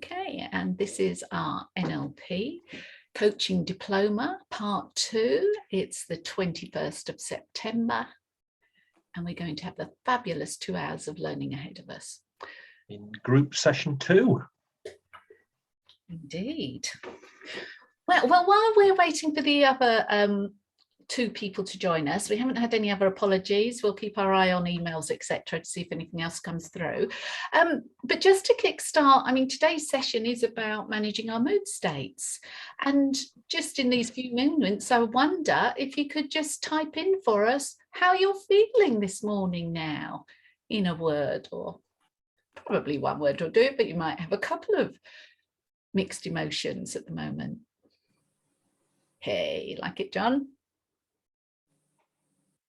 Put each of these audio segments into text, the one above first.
Okay, and this is our NLP Coaching Diploma Part 2. It's the 21st of September, and we're going to have a fabulous 2 hours of learning ahead of us. In group session 2. Indeed. Well, while we're waiting for the other 2 people to join us, we haven't had any other apologies. We'll keep our eye on emails, etc., to see if anything else comes through. But just to kickstart, I mean, today's session is about managing our mood states. And just in these few moments, I wonder if you could just type in for us how you're feeling this morning now in a word, or probably one word will do it, but you might have a couple of mixed emotions at the moment. Hey, like it, John?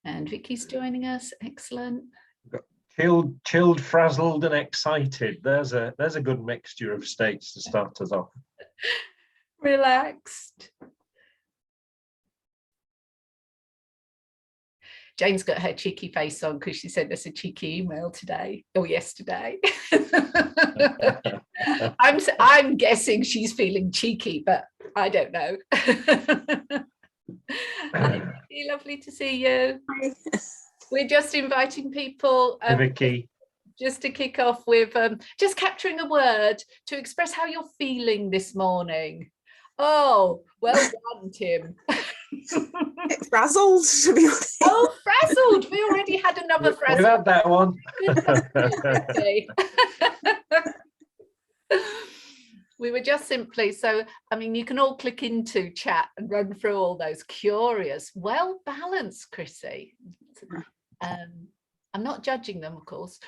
And Vicky's joining us. Excellent. Chilled, frazzled, and excited. There's a good mixture of states to start us off. Relaxed. Jane's got her cheeky face on because she sent us a cheeky email today or yesterday. I'm guessing she's feeling cheeky, but I don't know. Hi, Vicky, lovely to see you. Hi. We're just inviting people Vicky, just to kick off with just capturing a word to express how you're feeling this morning. Oh, well done, Tim. Frazzled, to be honest. Oh, frazzled. We already had another frazzled. We had that one. We were just simply, so, I mean, you can all click into chat and run through all those curious, well balanced, Chrissy. I'm not judging them, of course.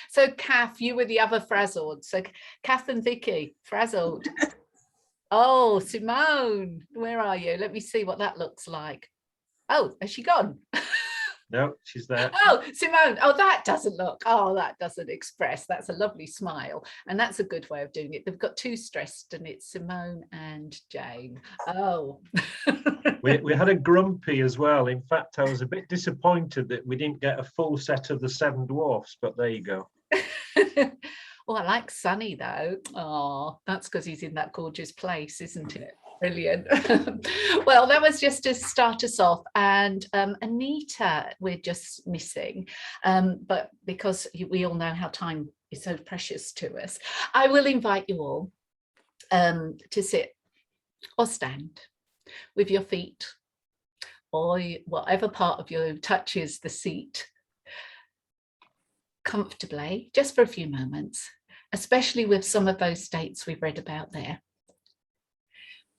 So, Kath, you were the other frazzled. So, Kath and Vicky, frazzled. Oh, Simone, where are you? Let me see what that looks like. Oh, has she gone? No, she's there. Oh, Simone. Oh, that doesn't look. Oh, that doesn't express. That's a lovely smile. And that's a good way of doing it. They've got 2 stressed, and it's Simone and Jane. Oh. we had a grumpy as well. In fact, I was a bit disappointed that we didn't get a full set of the 7 dwarfs, but there you go. Oh, I like Sunny though. Oh, that's because he's in that gorgeous place, isn't it? Brilliant. Well, that was just to start us off. And Anita, we're just missing. But because we all know how time is so precious to us, I will invite you all to sit or stand with your feet or whatever part of you touches the seat comfortably, just for a few moments, especially with some of those states we've read about there.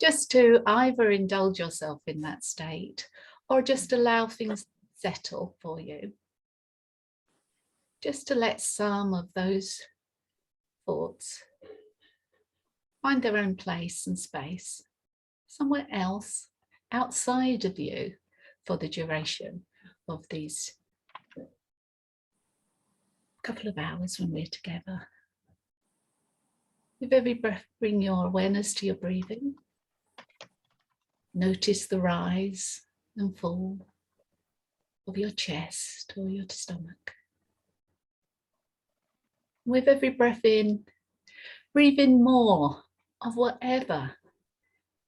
Just to either indulge yourself in that state or just allow things to settle for you. Just to let some of those thoughts find their own place and space somewhere else outside of you for the duration of these couple of hours when we're together. With every breath, bring your awareness to your breathing. Notice the rise and fall of your chest or your stomach. With every breath in, breathe in more of whatever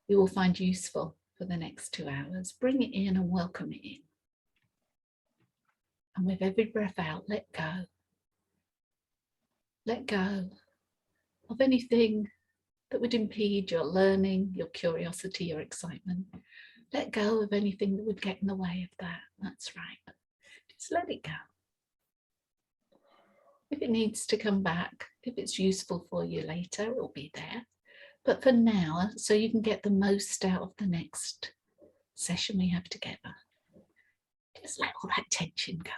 you will find useful for the next 2 hours. Bring it in and welcome it in. And with every breath out, let go. Let go of anything that would impede your learning, your curiosity, your excitement. Let go of anything that would get in the way of that. That's right. Just let it go. If it needs to come back, if it's useful for you later, it'll be there. But for now, so you can get the most out of the next session we have together, just let all that tension go.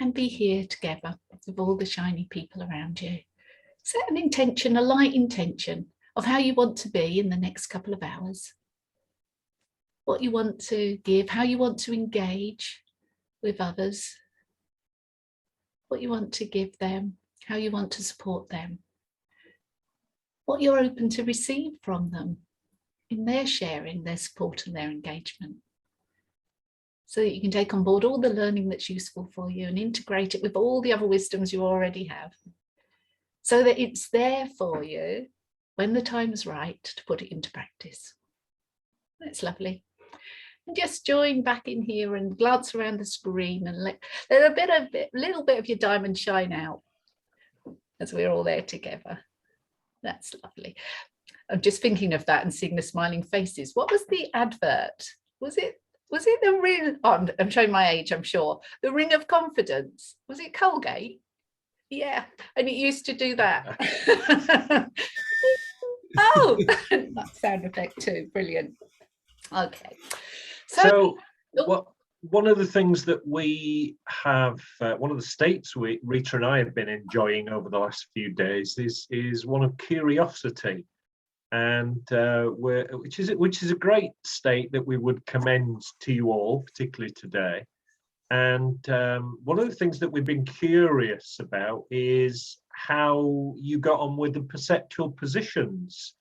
And be here together with all the shiny people around you. Set an intention, a light intention of how you want to be in the next couple of hours. What you want to give, how you want to engage with others. What you want to give them, how you want to support them. What you're open to receive from them in their sharing, their support and their engagement. So that you can take on board all the learning that's useful for you and integrate it with all the other wisdoms you already have. so that it's there for you when the time's right to put it into practice. That's lovely. And just join back in here and glance around the screen and let a little bit of your diamond shine out as we're all there together. That's lovely. I'm just thinking of that and seeing the smiling faces. What was the advert? Was it the ring? Oh, I'm showing my age, I'm sure. The Ring of Confidence. Was it Colgate? Yeah, and it used to do that. Oh, that sound effect too. Brilliant. Okay. So one of the things that we have, one of the states Rita and I have been enjoying over the last few days is one of curiosity, and which is a great state that we would commend to you all, particularly today. And one of the things that we've been curious about is how you got on with the perceptual positions.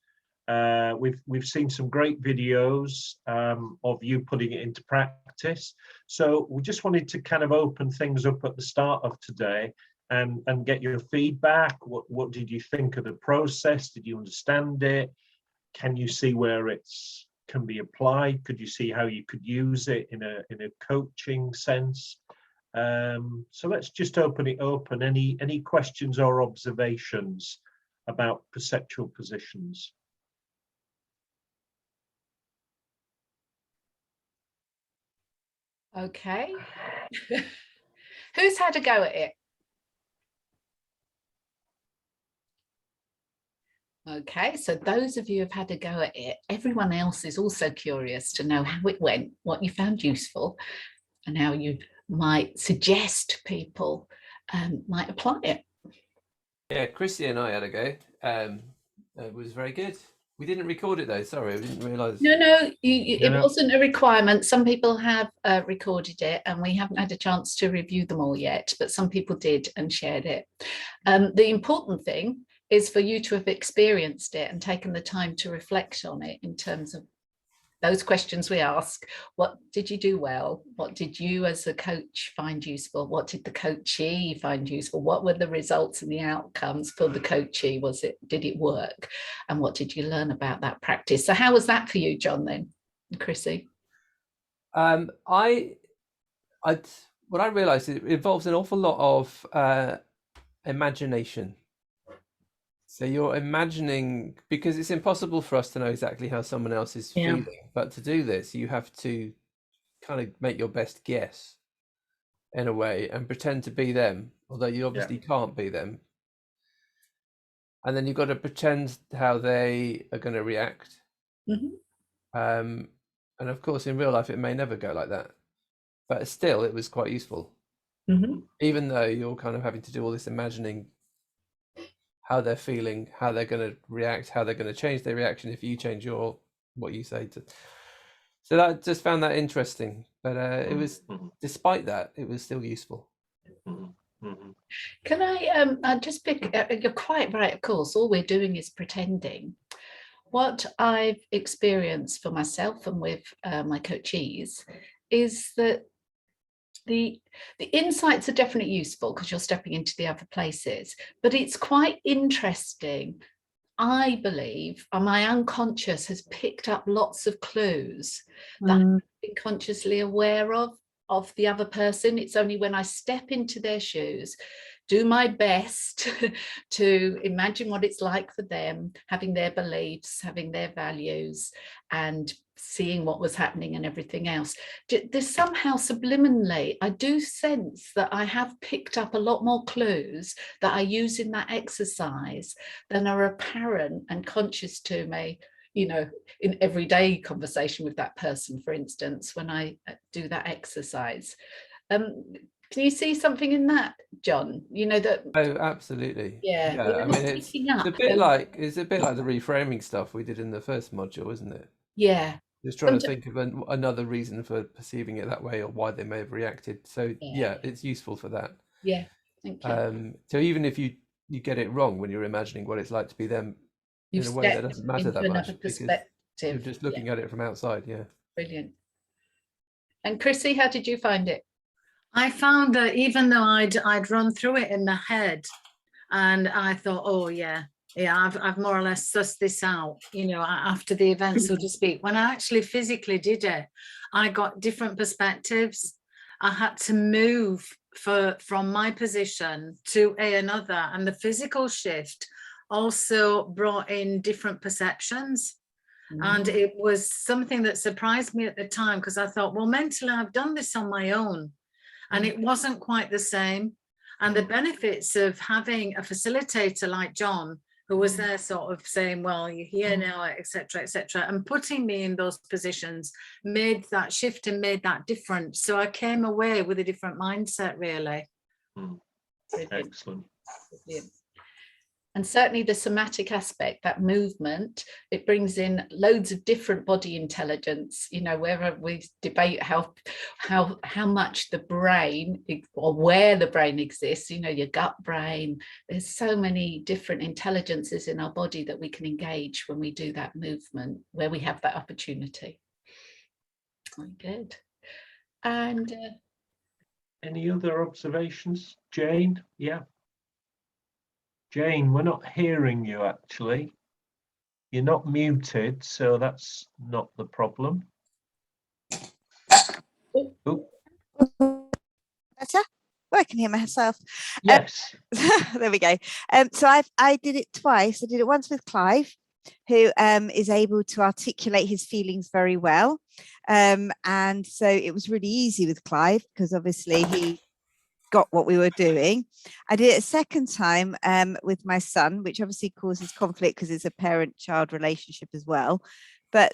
We've seen some great videos of you putting it into practice. So we just wanted to kind of open things up at the start of today and get your feedback. What did you think of the process? Did you understand it? Can you see where it's can be applied? Could you see how you could use it in a coaching sense? So let's just open it up, and any questions or observations about perceptual positions. Okay. Who's had a go at it? Okay, so those of you who've had a go at it, everyone else is also curious to know how it went, what you found useful, and how you might suggest people might apply it. Yeah, Chrissy and I had a go. It was very good. We didn't record it though. Sorry, we didn't realise. No, it wasn't a requirement. Some people have recorded it, and we haven't had a chance to review them all yet, but some people did and shared it. The important thing is for you to have experienced it and taken the time to reflect on it in terms of those questions we ask. What did you do well? What did you as a coach find useful? What did the coachee find useful? What were the results and the outcomes for the coachee? Did it work? And what did you learn about that practice? So how was that for you, John, then, and Chrissy? What I realised, it involves an awful lot of imagination. So you're imagining, because it's impossible for us to know exactly how someone else is feeling, but to do this, you have to kind of make your best guess in a way and pretend to be them, although you obviously can't be them. And then you've got to pretend how they are going to react. Mm-hmm. And of course, in real life, it may never go like that, but still, it was quite useful. Mm-hmm. Even though you're kind of having to do all this imagining how they're feeling, how they're going to react, how they're going to change their reaction if you change what you say to. So I just found that interesting, but it was, despite that, it was still useful. Can I just pick? You're quite right, of course. All we're doing is pretending. What I've experienced for myself and with my coachees is that the insights are definitely useful because you're stepping into the other places, but it's quite interesting. I believe my unconscious has picked up lots of clues that I've been consciously aware of the other person. It's only when I step into their shoes, do my best to imagine what it's like for them, having their beliefs, having their values, and seeing what was happening and everything else. There's somehow subliminally, I do sense that I have picked up a lot more clues that I use in that exercise than are apparent and conscious to me, you know, in everyday conversation with that person, for instance, when I do that exercise. Can you see something in that, John? You know that. Oh, absolutely. Yeah. I mean, it's a bit like the reframing stuff we did in the first module, isn't it? Yeah. Just trying to think of another reason for perceiving it that way, or why they may have reacted. So yeah, it's useful for that. Yeah. Thank you. So even if you get it wrong when you're imagining what it's like to be them, in a way that doesn't matter that much because you're just looking at it from outside. Yeah. Brilliant. And Chrissy, how did you find it? I found that even though I'd run through it in my head, And I thought, oh yeah, I've more or less sussed this out, you know, after the event, so to speak. When I actually physically did it, I got different perspectives. I had to move from my position to another, and the physical shift also brought in different perceptions. And it was something that surprised me at the time, because I thought, well, mentally I've done this on my own, and it wasn't quite the same. And the benefits of having a facilitator like John, who was there sort of saying, well, you're here now, etc., and putting me in those positions, made that shift and made that difference. So I came away with a different mindset, really. Excellent. Brilliant. And certainly the somatic aspect, that movement, it brings in loads of different body intelligence, you know, wherever we debate how much the brain, or where the brain exists, you know, your gut brain, there's so many different intelligences in our body that we can engage when we do that movement, where we have that opportunity. Very good. And any other observations, Jane? Yeah. Jane, we're not hearing you actually. You're not muted, so that's not the problem. Oh. Better? Well, I can hear myself. Yes. There we go. So I did it twice. I did it once with Clive, who is able to articulate his feelings very well. And so it was really easy with Clive, because obviously he got what we were doing. I did it a second time with my son, which obviously causes conflict because it's a parent-child relationship as well. But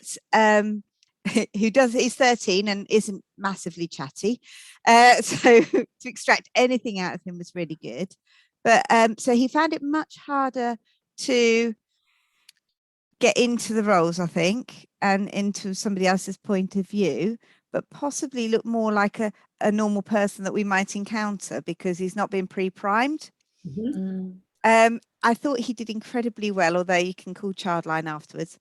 he's 13 and isn't massively chatty. So to extract anything out of him was really good. But so he found it much harder to get into the roles, I think, and into somebody else's point of view, but possibly look more like a normal person that we might encounter, because he's not been pre-primed. I thought he did incredibly well, although you can call childline afterwards.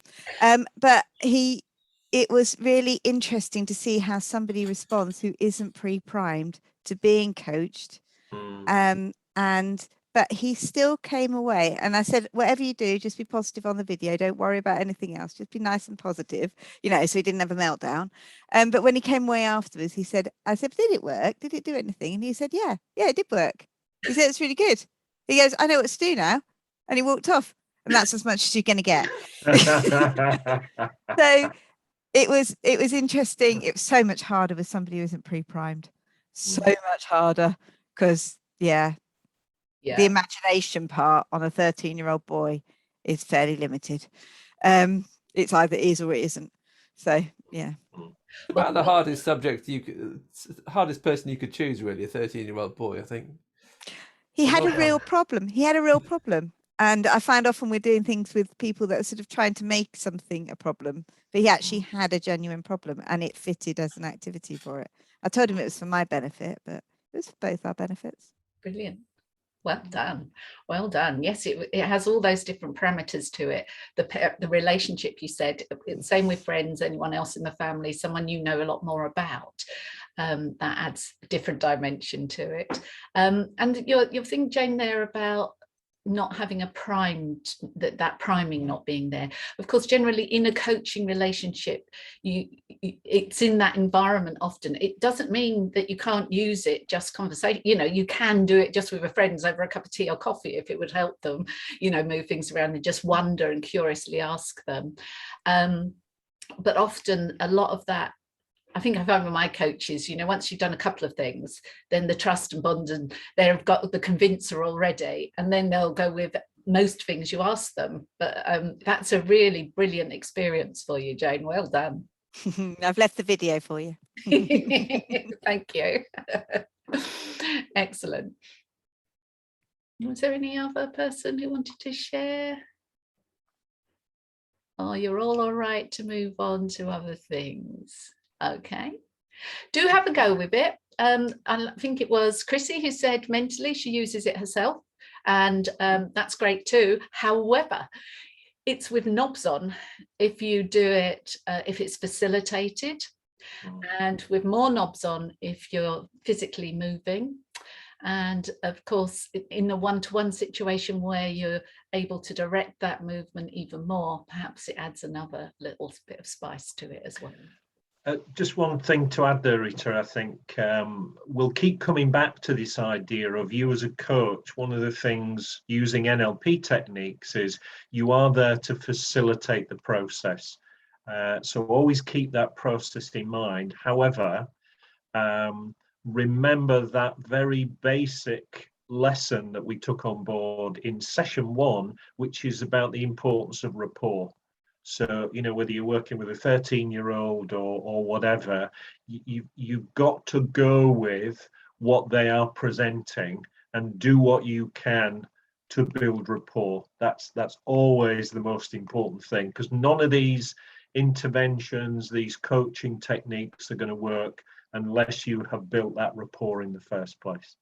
But it was really interesting to see how somebody responds who isn't pre-primed to being coached. But he still came away, and I said, whatever you do, just be positive on the video. Don't worry about anything else. Just be nice and positive, you know, so he didn't have a meltdown. But when he came away afterwards, he said, I said, did it work? Did it do anything? And he said, yeah, it did work. He said, it's really good. He goes, I know what to do now. And he walked off. And that's as much as you're going to get. So it was interesting. It was so much harder with somebody who isn't pre-primed. So much harder, because, the imagination part on a 13-year-old boy is fairly limited. It's either is or it isn't. So yeah. About the hardest hardest person you could choose, really, a 13-year-old boy, I think. He had a real problem. And I find often we're doing things with people that are sort of trying to make something a problem, but he actually had a genuine problem, and it fitted as an activity for it. I told him it was for my benefit, but it was for both our benefits. Brilliant. Well done. Well done. Yes, it has all those different parameters to it. The relationship, you said, same with friends, anyone else in the family, someone you know a lot more about. That adds a different dimension to it. And your thing, Jane, there about not having a primed, that priming not being there. Of course, generally in a coaching relationship, it's in that environment often. It doesn't mean that you can't use it just conversation. You know, you can do it just with your friends over a cup of tea or coffee if it would help them, you know, move things around and just wonder and curiously ask them. But often a lot of that, I think I found with my coaches, you know, once you've done a couple of things, then the trust and bond, and they've got the convincer already, and then they'll go with most things you ask them. But that's a really brilliant experience for you, Jane. Well done. I've left the video for you. Thank you. Excellent. Was there any other person who wanted to share? Oh, you're all right to move on to other things. Okay, do have a go with it. I think it was Chrissy who said mentally she uses it herself, and that's great too. However, it's with knobs on if you do it, if it's facilitated, and with more knobs on if you're physically moving. And of course, in the one-to-one situation where you're able to direct that movement even more, perhaps it adds another little bit of spice to it as well. Just one thing to add there, Rita. I think we'll keep coming back to this idea of you as a coach. One of the things using NLP techniques is you are there to facilitate the process. So always keep that process in mind. However, remember that very basic lesson that we took on board in session 1, which is about the importance of rapport. So, you know, whether you're working with a 13-year-old or whatever, you've got to go with what they are presenting and do what you can to build rapport. That's always the most important thing, because none of these interventions, these coaching techniques are going to work unless you have built that rapport in the first place.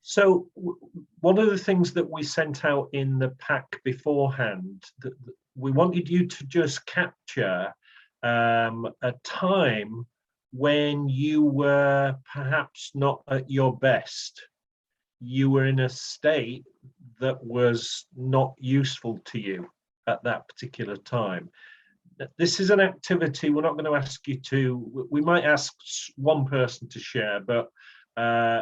So one of the things that we sent out in the pack beforehand, that we wanted you to just capture a time when you were perhaps not at your best. You were in a state that was not useful to you at that particular time. This is an activity we're not going to ask you to, we might ask one person to share, but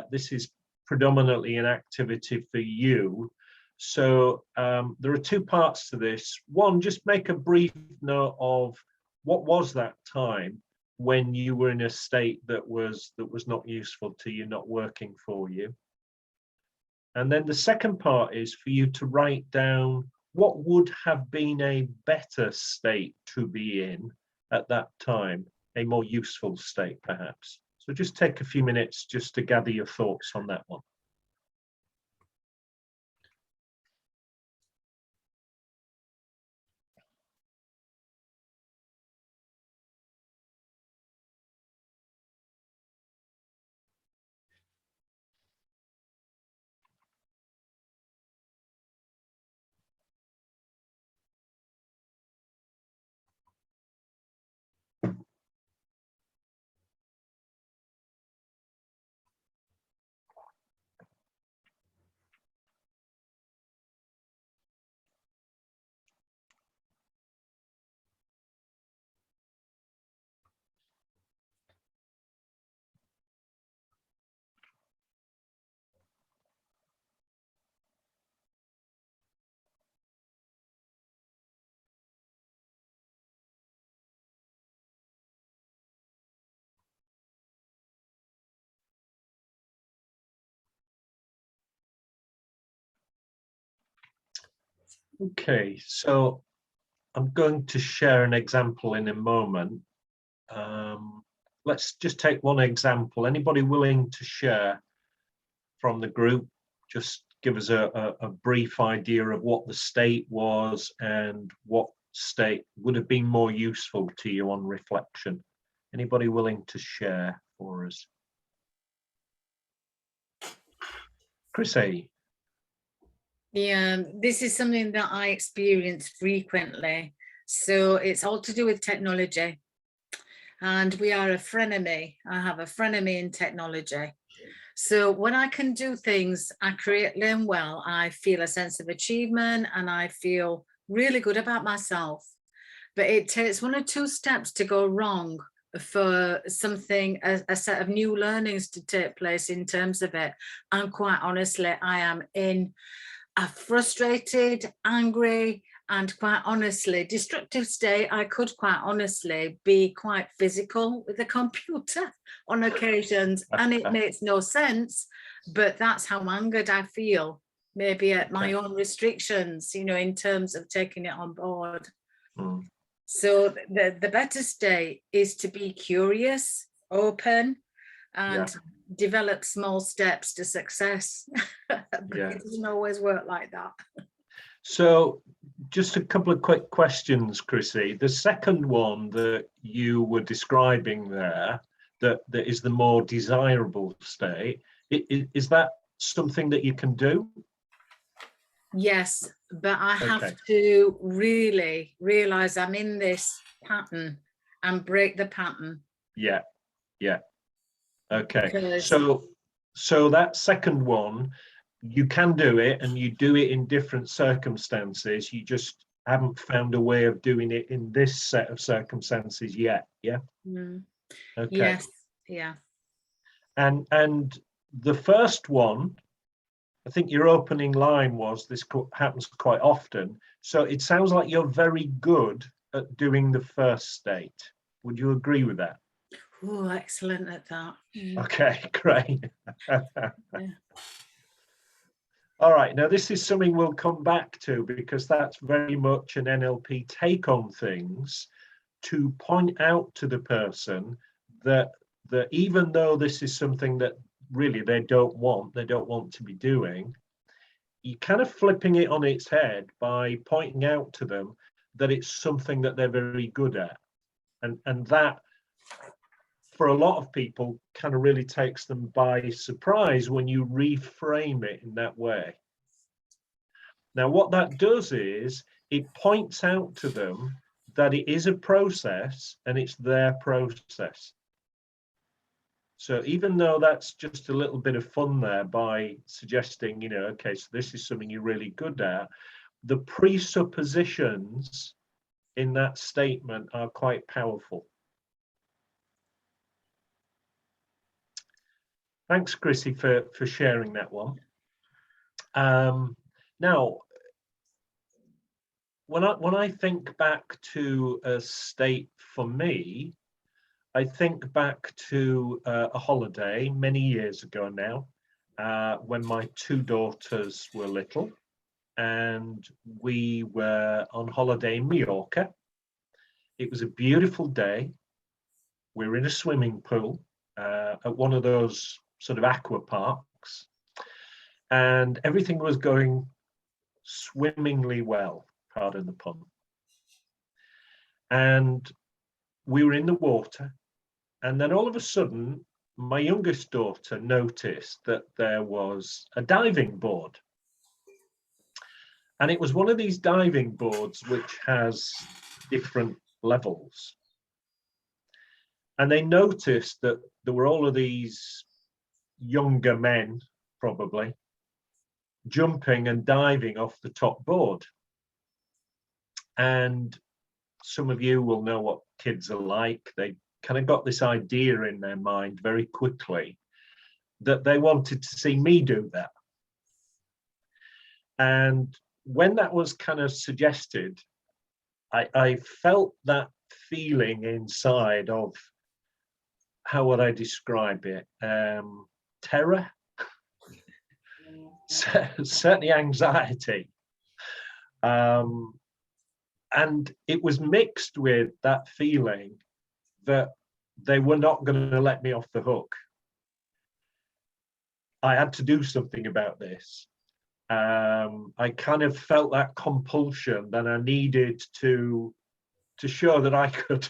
this is predominantly an activity for you. So there are 2 parts to this. One, just make a brief note of what was that time when you were in a state that was not useful to you, not working for you. And then the second part is for you to write down what would have been a better state to be in at that time, a more useful state perhaps. So just take a few minutes just to gather your thoughts on that one. Okay, so I'm going to share an example in a moment. Let's just take one example. Anybody willing to share from the group? Just give us a brief idea of what the state was and what state would have been more useful to you on reflection. Anybody willing to share for us? Chrissy. Yeah, this is something that I experience frequently. So it's all to do with technology. And we are a frenemy. I have a frenemy in technology. So when I can do things accurately and well, I feel a sense of achievement and I feel really good about myself. But it takes 1 or 2 steps to go wrong for something, a set of new learnings to take place in terms of it. And quite honestly, I am in a frustrated, angry, and quite honestly destructive state. I could quite honestly be quite physical with the computer on occasions, and it makes no sense, but that's how angered I feel, maybe at my own restrictions, you know, in terms of taking it on board. So the better state is to be curious, open, and develop small steps to success. But it doesn't always work like that. So just a couple of quick questions, Chrissy. The second one that you were describing there, that is the more desirable state, is that something that you can do? Yes, but I have to really realize I'm in this pattern and break the pattern. Yeah. Okay, Because- so that second one, you can do it, and you do it in different circumstances. You just haven't found a way of doing it in this set of circumstances yet. Yeah. Okay. Yes. Yeah. And the first one, I think your opening line was, this happens quite often. So it sounds like you're very good at doing the first state. Would you agree with that? Oh, excellent at that. Okay, great. Yeah. All right, now this is something we'll come back to, because that's very much an NLP take on things, to point out to the person that even though this is something that really they don't want to be doing, you're kind of flipping it on its head by pointing out to them that it's something that they're very good at. And that, for a lot of people, kind of really takes them by surprise when you reframe it in that way. Now, what that does is it points out to them that it is a process and it's their process. So even though that's just a little bit of fun there by suggesting, you know, okay, so this is something you're really good at, the presuppositions in that statement are quite powerful. Thanks, Chrissy, for sharing that one. Now, when I think back to a state for me, I think back to a holiday many years ago now, when my two daughters were little, and we were on holiday in Mallorca. It was a beautiful day. We were in a swimming pool at one of those sort of aqua parks, and everything was going swimmingly well, pardon the pun. And we were in the water, and then all of a sudden, my youngest daughter noticed that there was a diving board. And it was one of these diving boards which has different levels. And they noticed that there were all of these younger men, probably, jumping and diving off the top board. And some of you will know what kids are like. They kind of got this idea in their mind very quickly that they wanted to see me do that. And when that was kind of suggested, I felt that feeling inside of, how would I describe it? Terror, certainly anxiety. And it was mixed with that feeling that they were not going to let me off the hook. I had to do something about this. I kind of felt that compulsion that I needed to show that I could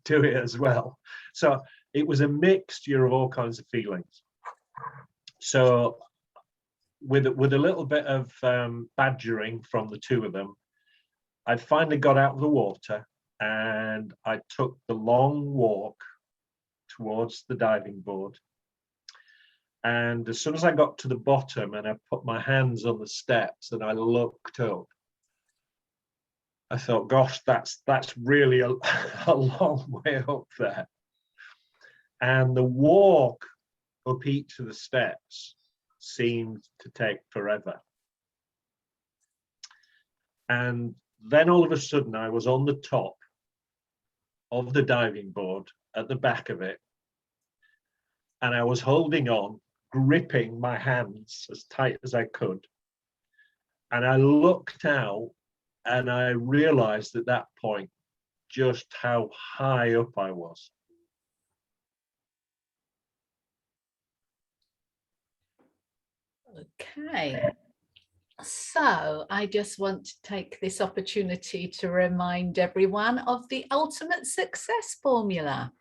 do it as well. So it was a mixture of all kinds of feelings. So with a little bit of badgering from the two of them, I finally got out of the water and I took the long walk towards the diving board. And as soon as I got to the bottom and I put my hands on the steps and I looked up, I thought, gosh, that's really a long way up there. And the walk up each of the steps seemed to take forever. And then all of a sudden I was on the top of the diving board at the back of it. And I was holding on, gripping my hands as tight as I could. And I looked out and I realized at that point just how high up I was. Okay. So I just want to take this opportunity to remind everyone of the ultimate success formula.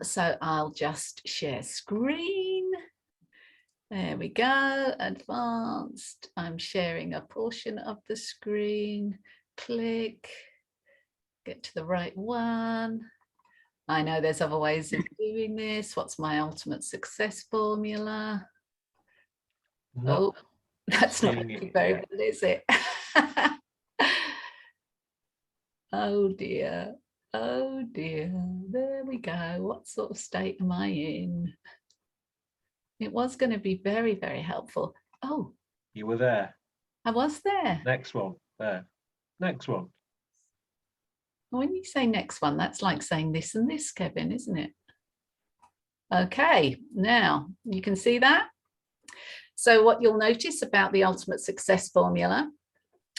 So I'll just share screen. There we go, advanced. I'm sharing a portion of the screen. Click, get to the right one. I know there's other ways of doing this. What's my ultimate success formula? Not Oh, that's not seeing it very yet. good, is it? Oh dear. Oh dear. There we go. What sort of state am I in? It was going to be very, very helpful. Oh, You were there. I was there. Next one. There. Next one. When you say next one, that's like saying this and this, Kevin, isn't it? Okay, now you can see that. So what you'll notice about the ultimate success formula,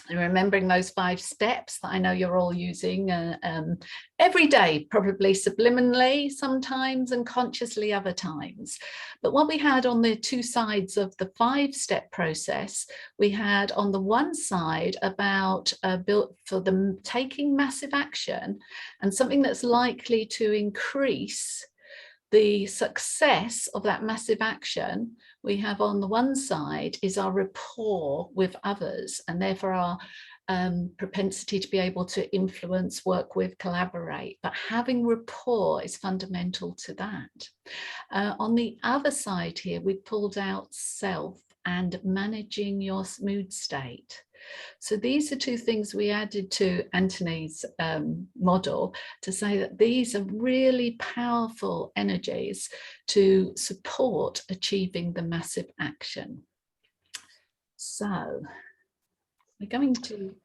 and remembering those 5 steps that I know you're all using every day, probably subliminally sometimes and consciously other times. But what we had on the 2 sides of the 5-step process, we had on the one side about built for them taking massive action and something that's likely to increase the success of that massive action. We have on the one side is our rapport with others, and therefore our propensity to be able to influence, work with, collaborate. But having rapport is fundamental to that. On the other side here, we pulled out self and managing your mood state. So these are 2 things we added to Anthony's model to say that these are really powerful energies to support achieving the massive action. So we're going to.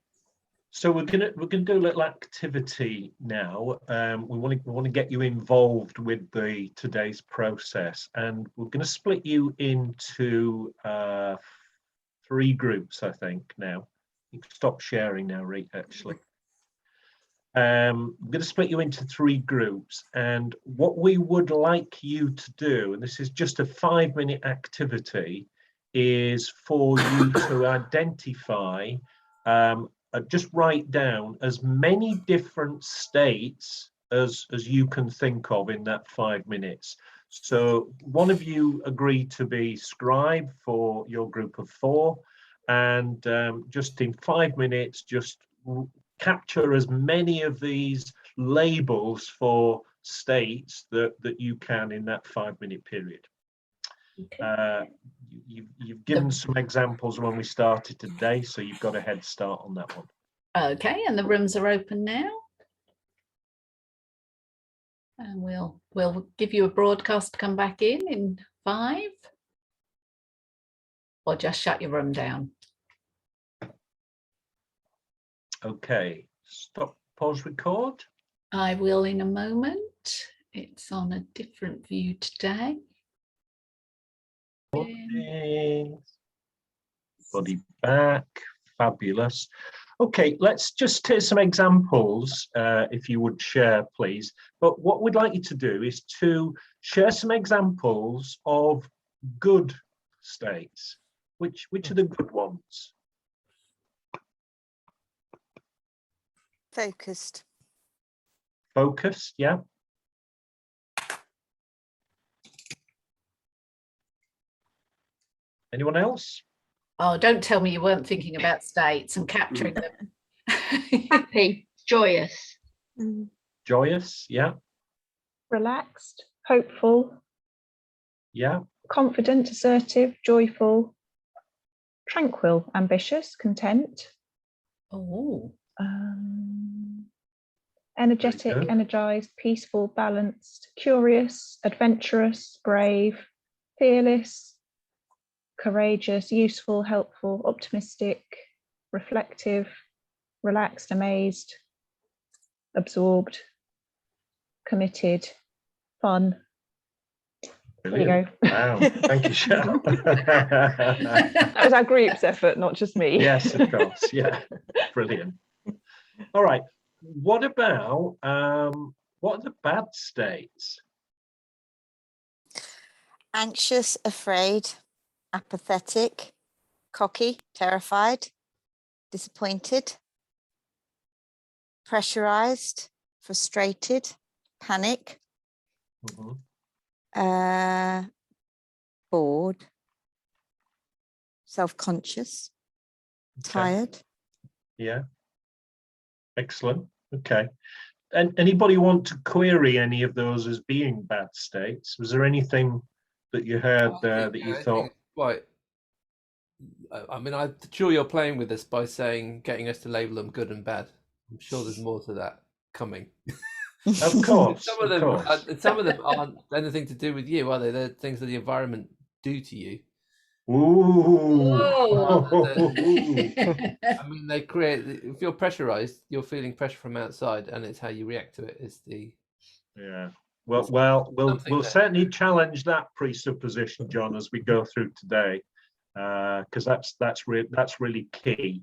So we're gonna do a little activity now. We want to get you involved with today's process, and we're going to split you into 3 groups, I think. Now you can stop sharing now, Rita, actually. I'm going to split you into 3 groups, and what we would like you to do, and this is just a 5-minute activity, is for you to identify, just write down as many different states as you can think of in that 5 minutes. So one of you agreed to be scribe for your group of 4, and just in 5 minutes, just capture as many of these labels for states that you can in that 5-minute period. Okay. You've given some examples when we started today, so you've got a head start on that one. Okay, and the rooms are open now. And we'll give you a broadcast to come back in 5, or just shut your room down. Okay, stop, pause, record. I will in a moment. It's on a different view today. Body back, fabulous. Okay, let's just take some examples, if you would share, please. But what we'd like you to do is to share some examples of good states. Which are the good ones? Focused. Focused, yeah. Anyone else? Oh, don't tell me you weren't thinking about states and capturing them. Happy, joyous. Joyous, yeah. Relaxed, hopeful. Yeah. Confident, assertive, joyful. Tranquil, ambitious, content. Oh. Energetic, energized, peaceful, balanced, curious, adventurous, brave, fearless, courageous, useful, helpful, optimistic, reflective, relaxed, amazed, absorbed, committed, fun. Brilliant. There you go. Wow, thank you, Cheryl. That was our group's effort, not just me. Yes, of course. Yeah, brilliant. All right. What about what are the bad states? Anxious, afraid, apathetic, cocky, terrified, disappointed, pressurized, frustrated, panic, bored, self-conscious, tired. Yeah. Excellent. Okay. And anybody want to query any of those as being bad states? Was there anything that you heard there that you thought? Quite. I mean, I'm sure you're playing with this by saying, getting us to label them good and bad. I'm sure there's more to that coming. Of course, Some of them aren't anything to do with you, are they? They're things that the environment do to you. Ooh. I mean, they create. If you're pressurized, you're feeling pressure from outside, and it's how you react to it. Is the Yeah. Well, we'll certainly challenge that presupposition, John, as we go through today, because that's really key.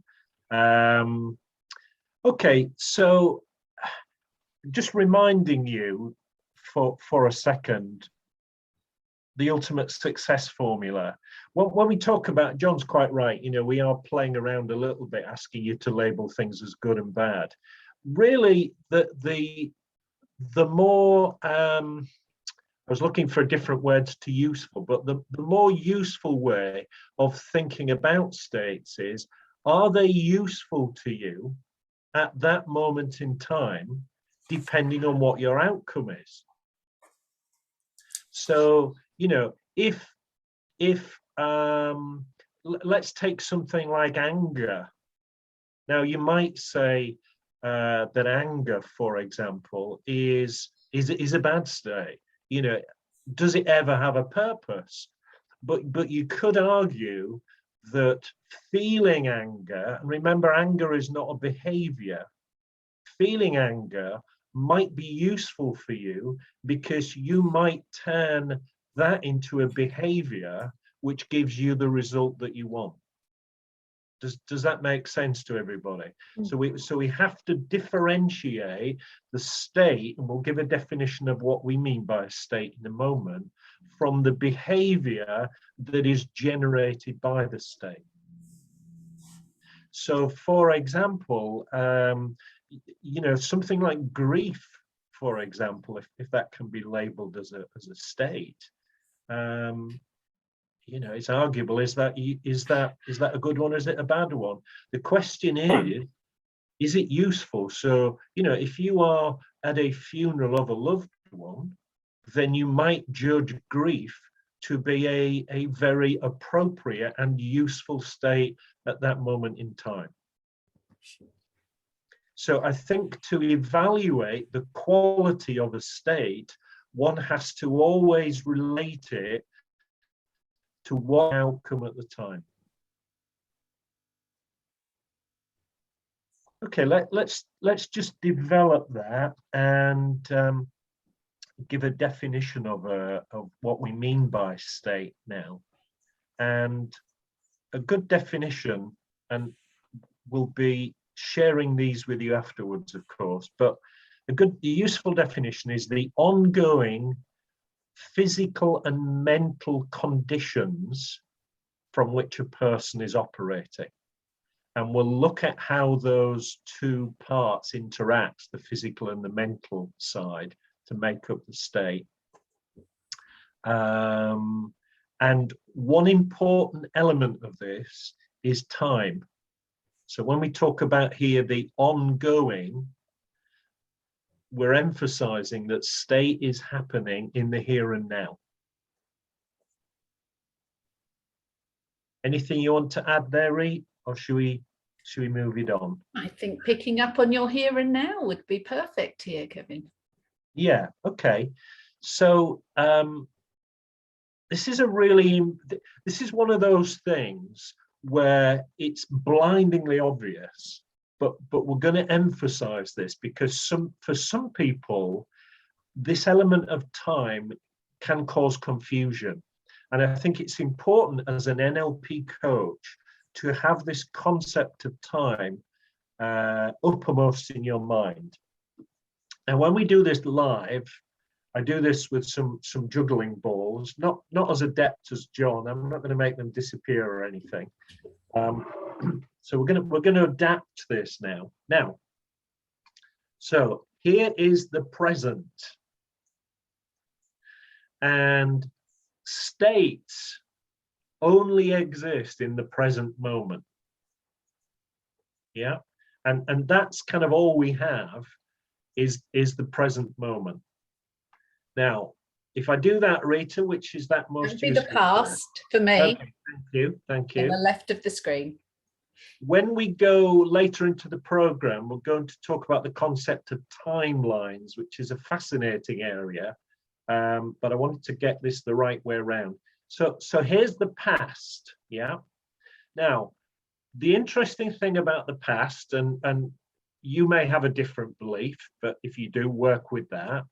Okay, so just reminding you for a second, the ultimate success formula. When we talk about, John's quite right, you know, we are playing around a little bit, asking you to label things as good and bad. Really, the more, I was looking for different words to useful, but the more useful way of thinking about states is, are they useful to you at that moment in time, depending on what your outcome is? So, you know, if let's take something like anger. Now, you might say that anger, for example, is a bad state. You know, does it ever have a purpose? But you could argue that feeling anger, and remember, anger is not a behavior. Feeling anger might be useful for you because you might turn that into a behavior which gives you the result that you want. Does that make sense to everybody? So we have to differentiate the state, and we'll give a definition of what we mean by a state in a moment, from the behavior that is generated by the state. So, for example, you know, something like grief, for example, if that can be labeled as a state, you know, it's arguable. Is that a good one? Is it a bad one? The question is it useful? So, you know, if you are at a funeral of a loved one, then you might judge grief to be a very appropriate and useful state at that moment in time. So I think to evaluate the quality of a state, one has to always relate it to what outcome at the time. Okay, let's just develop that and give a definition of what we mean by state now. And a good definition, and we'll be sharing these with you afterwards, of course, but a useful definition is the ongoing physical and mental conditions from which a person is operating. And we'll look at how those two parts interact, the physical and the mental side, to make up the state. And one important element of this is time. So when we talk about here the ongoing, we're emphasizing that state is happening in the here and now. Anything you want to add there, Ree, or should we move it on? I think picking up on your here and now would be perfect here, Kevin. Yeah, okay. So this is one of those things where it's blindingly obvious, but we're going to emphasize this because for some people, this element of time can cause confusion. And I think it's important as an NLP coach to have this concept of time uppermost in your mind. And when we do this live, I do this with some juggling balls, not as adept as John. I'm not going to make them disappear or anything. So we're going to adapt this now. So here is the present, and states only exist in the present moment. Yeah, and that's kind of all we have. is the present moment. Now, if I do that, Rita, which is that most It'll be the useful? past for me. Okay, thank you, thank On you. the left of the screen. When we go later into the program, we're going to talk about the concept of timelines, which is a fascinating area, but I wanted to get this the right way around. So here's the past, yeah? Now, the interesting thing about the past, and you may have a different belief, but if you do, work with that,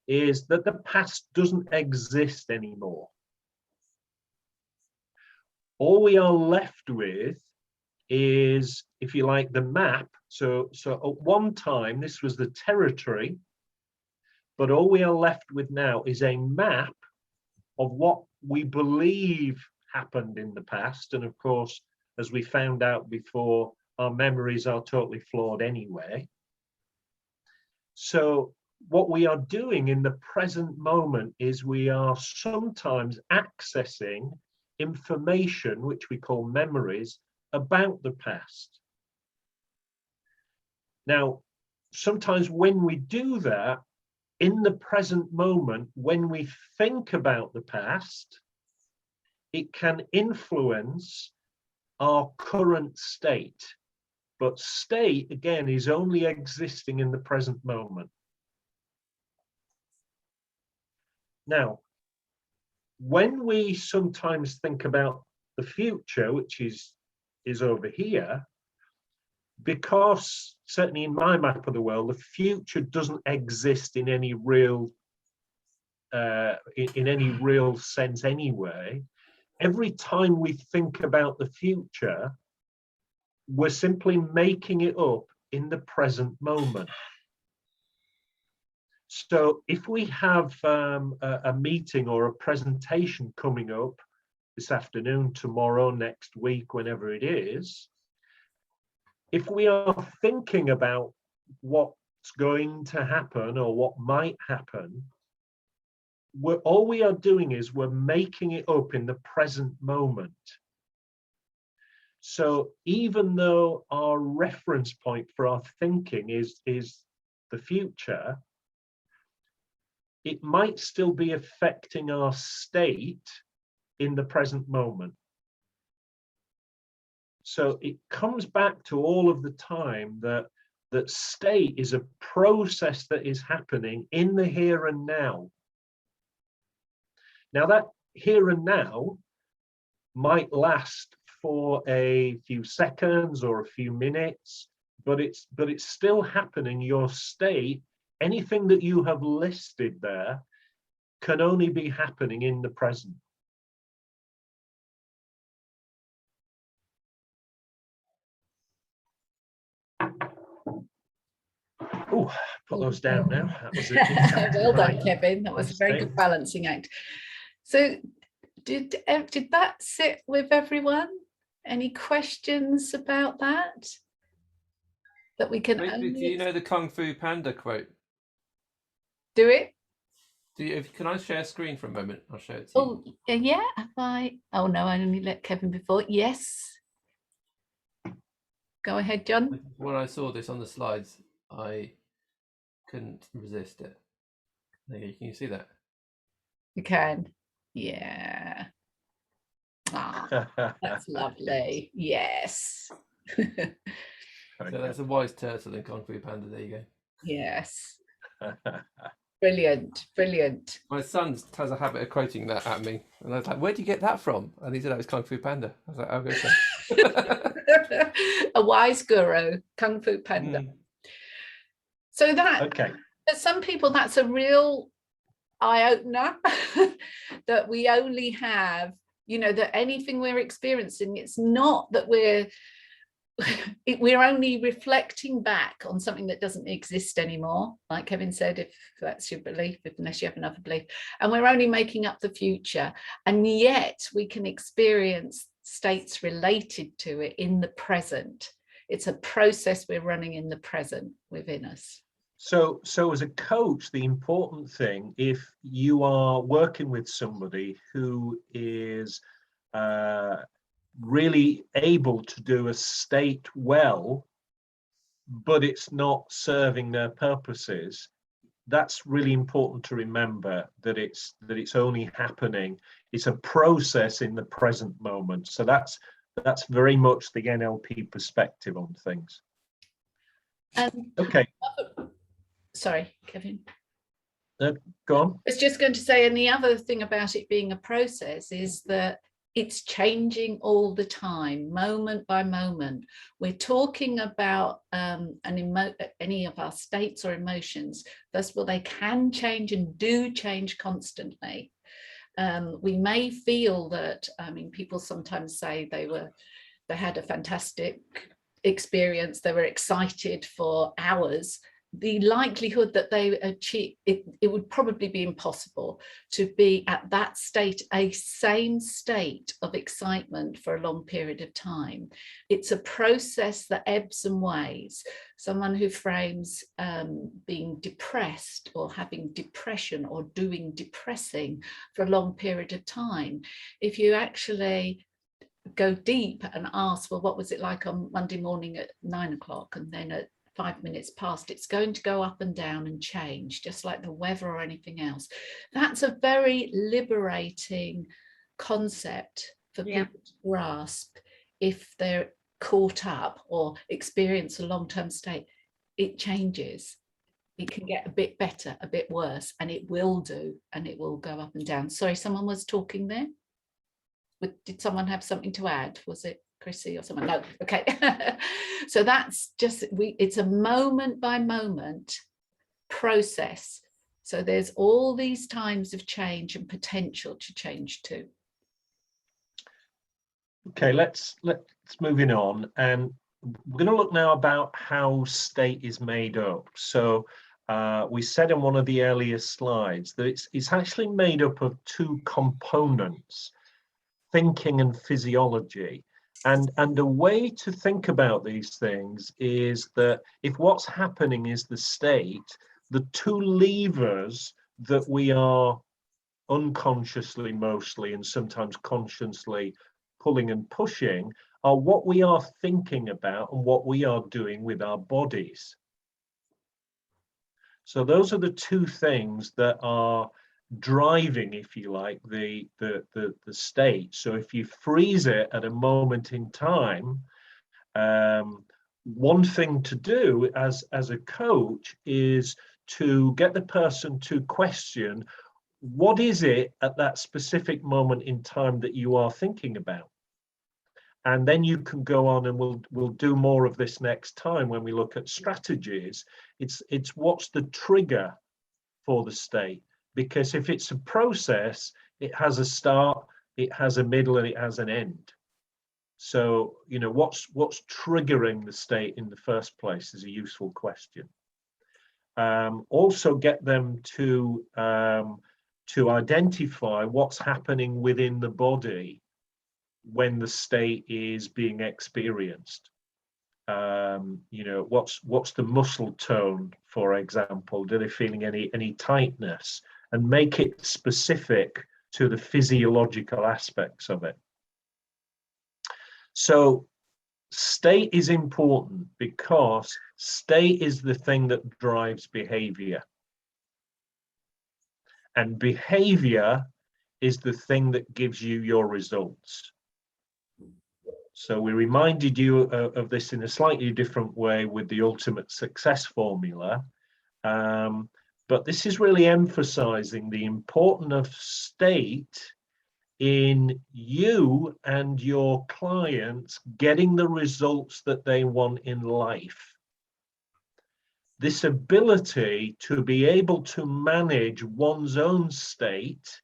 is that the past doesn't exist anymore. All we are left with is, if you like, the map. So at one time, this was the territory, but all we are left with now is a map of what we believe happened in the past. And of course, as we found out before, our memories are totally flawed anyway. So what we are doing in the present moment is we are sometimes accessing information, which we call memories, about the past. Now, sometimes when we do that, in the present moment, when we think about the past, it can influence our current state. But state, again, is only existing in the present moment. Now, when we sometimes think about the future, which is over here, because certainly in my map of the world, the future doesn't exist in any real in any real sense anyway. Every time we think about the future, we're simply making it up in the present moment. So if we have a meeting or a presentation coming up this afternoon, tomorrow, next week, whenever it is, if we are thinking about what's going to happen or what might happen, all we are doing is we're making it up in the present moment. So even though our reference point for our thinking is the future, it might still be affecting our state in the present moment. So it comes back to all of the time that state is a process that is happening in the here and now. Now that here and now might last for a few seconds or a few minutes, but it's still happening. Your state, anything that you have listed there, can only be happening in the present. Oh, put those down now. That was it. Well done, Kevin. That was a very good balancing act. So did that sit with everyone? Any questions about that? That we can Do you know the Kung Fu Panda quote? Do it? Can I share screen for a moment? I'll show it to you. Oh, yeah. Oh no, I only let Kevin before. Yes. Go ahead, John. When I saw this on the slides, I couldn't resist it. There you can you see that? You can. Yeah. Ah, that's lovely. Yes. So that's a wise turtle in Kung Fu Panda. There you go. Yes. Brilliant, brilliant. My son has a habit of quoting that at me, and I was like, "Where do you get that from?" And he said, "Oh, it's Kung Fu Panda." I was like, "Oh, okay." A wise guru, Kung Fu Panda. So that, okay. For some people, that's a real eye-opener that we only have, that anything we're experiencing, it's not that we're only reflecting back on something that doesn't exist anymore, like Kevin said, if that's your belief, unless you have another belief, and we're only making up the future, and yet we can experience states related to it in the present. It's a process we're running in the present within us. So as a coach, the important thing, if you are working with somebody who is really able to do a state well, but it's not serving their purposes, that's really important to remember, that it's only happening. It's a process in the present moment. So that's very much the NLP perspective on things. Okay. Sorry, Kevin. Go on. I was just going to say, and the other thing about it being a process is that it's changing all the time, moment by moment. We're talking about any of our states or emotions. First of all, they can change and do change constantly. We may feel that, I mean, people sometimes say they had a fantastic experience, they were excited for hours. The likelihood that they achieve it would probably be impossible to be at that state, a same state of excitement for a long period of time. It's a process that ebbs and ways. Someone who frames being depressed or having depression or doing depressing for a long period of time, if you actually go deep and ask, well, what was it like on Monday morning at 9 o'clock, and then at 5 minutes past, it's going to go up and down and change, just like the weather or anything else. That's a very liberating concept for people to grasp if they're caught up or experience a long-term state. It changes. It can get a bit better, a bit worse, and it will do, and it will go up and down. Sorry, someone was talking there. Did someone have something to add? Was it Chrissy or someone? No, okay. So that's just, it's a moment by moment process. So there's all these times of change and potential to change too. Okay, let's moving on, and we're going to look now about how state is made up. So we said in one of the earlier slides that it's actually made up of two components: thinking and physiology. And a way to think about these things is that if what's happening is the state, the two levers that we are unconsciously mostly and sometimes consciously pulling and pushing are what we are thinking about and what we are doing with our bodies. So those are the two things that are driving, if you like, the state. So if you freeze it at a moment in time, one thing to do as a coach is to get the person to question, what is it at that specific moment in time that you are thinking about? And then you can go on, and we'll do more of this next time when we look at strategies. It's what's the trigger for the state? Because if it's a process, it has a start, it has a middle, and it has an end. So, you know, what's triggering the state in the first place is a useful question. Also get them to identify what's happening within the body when the state is being experienced. You know, what's the muscle tone, for example? Do they feeling any tightness? And make it specific to the physiological aspects of it. So state is important because state is the thing that drives behavior. And behavior is the thing that gives you your results. So we reminded you of this in a slightly different way with the ultimate success formula. But this is really emphasizing the importance of state in you and your clients getting the results that they want in life. This ability to be able to manage one's own state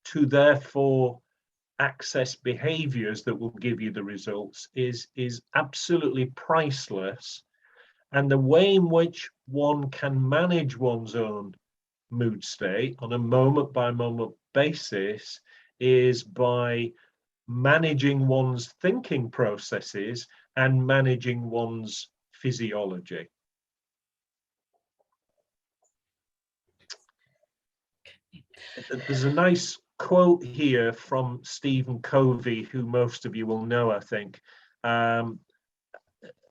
to therefore access behaviors that will give you the results is absolutely priceless. And the way in which one can manage one's own mood state on a moment by moment basis is by managing one's thinking processes and managing one's physiology. There's a nice quote here from Stephen Covey, who most of you will know, I think.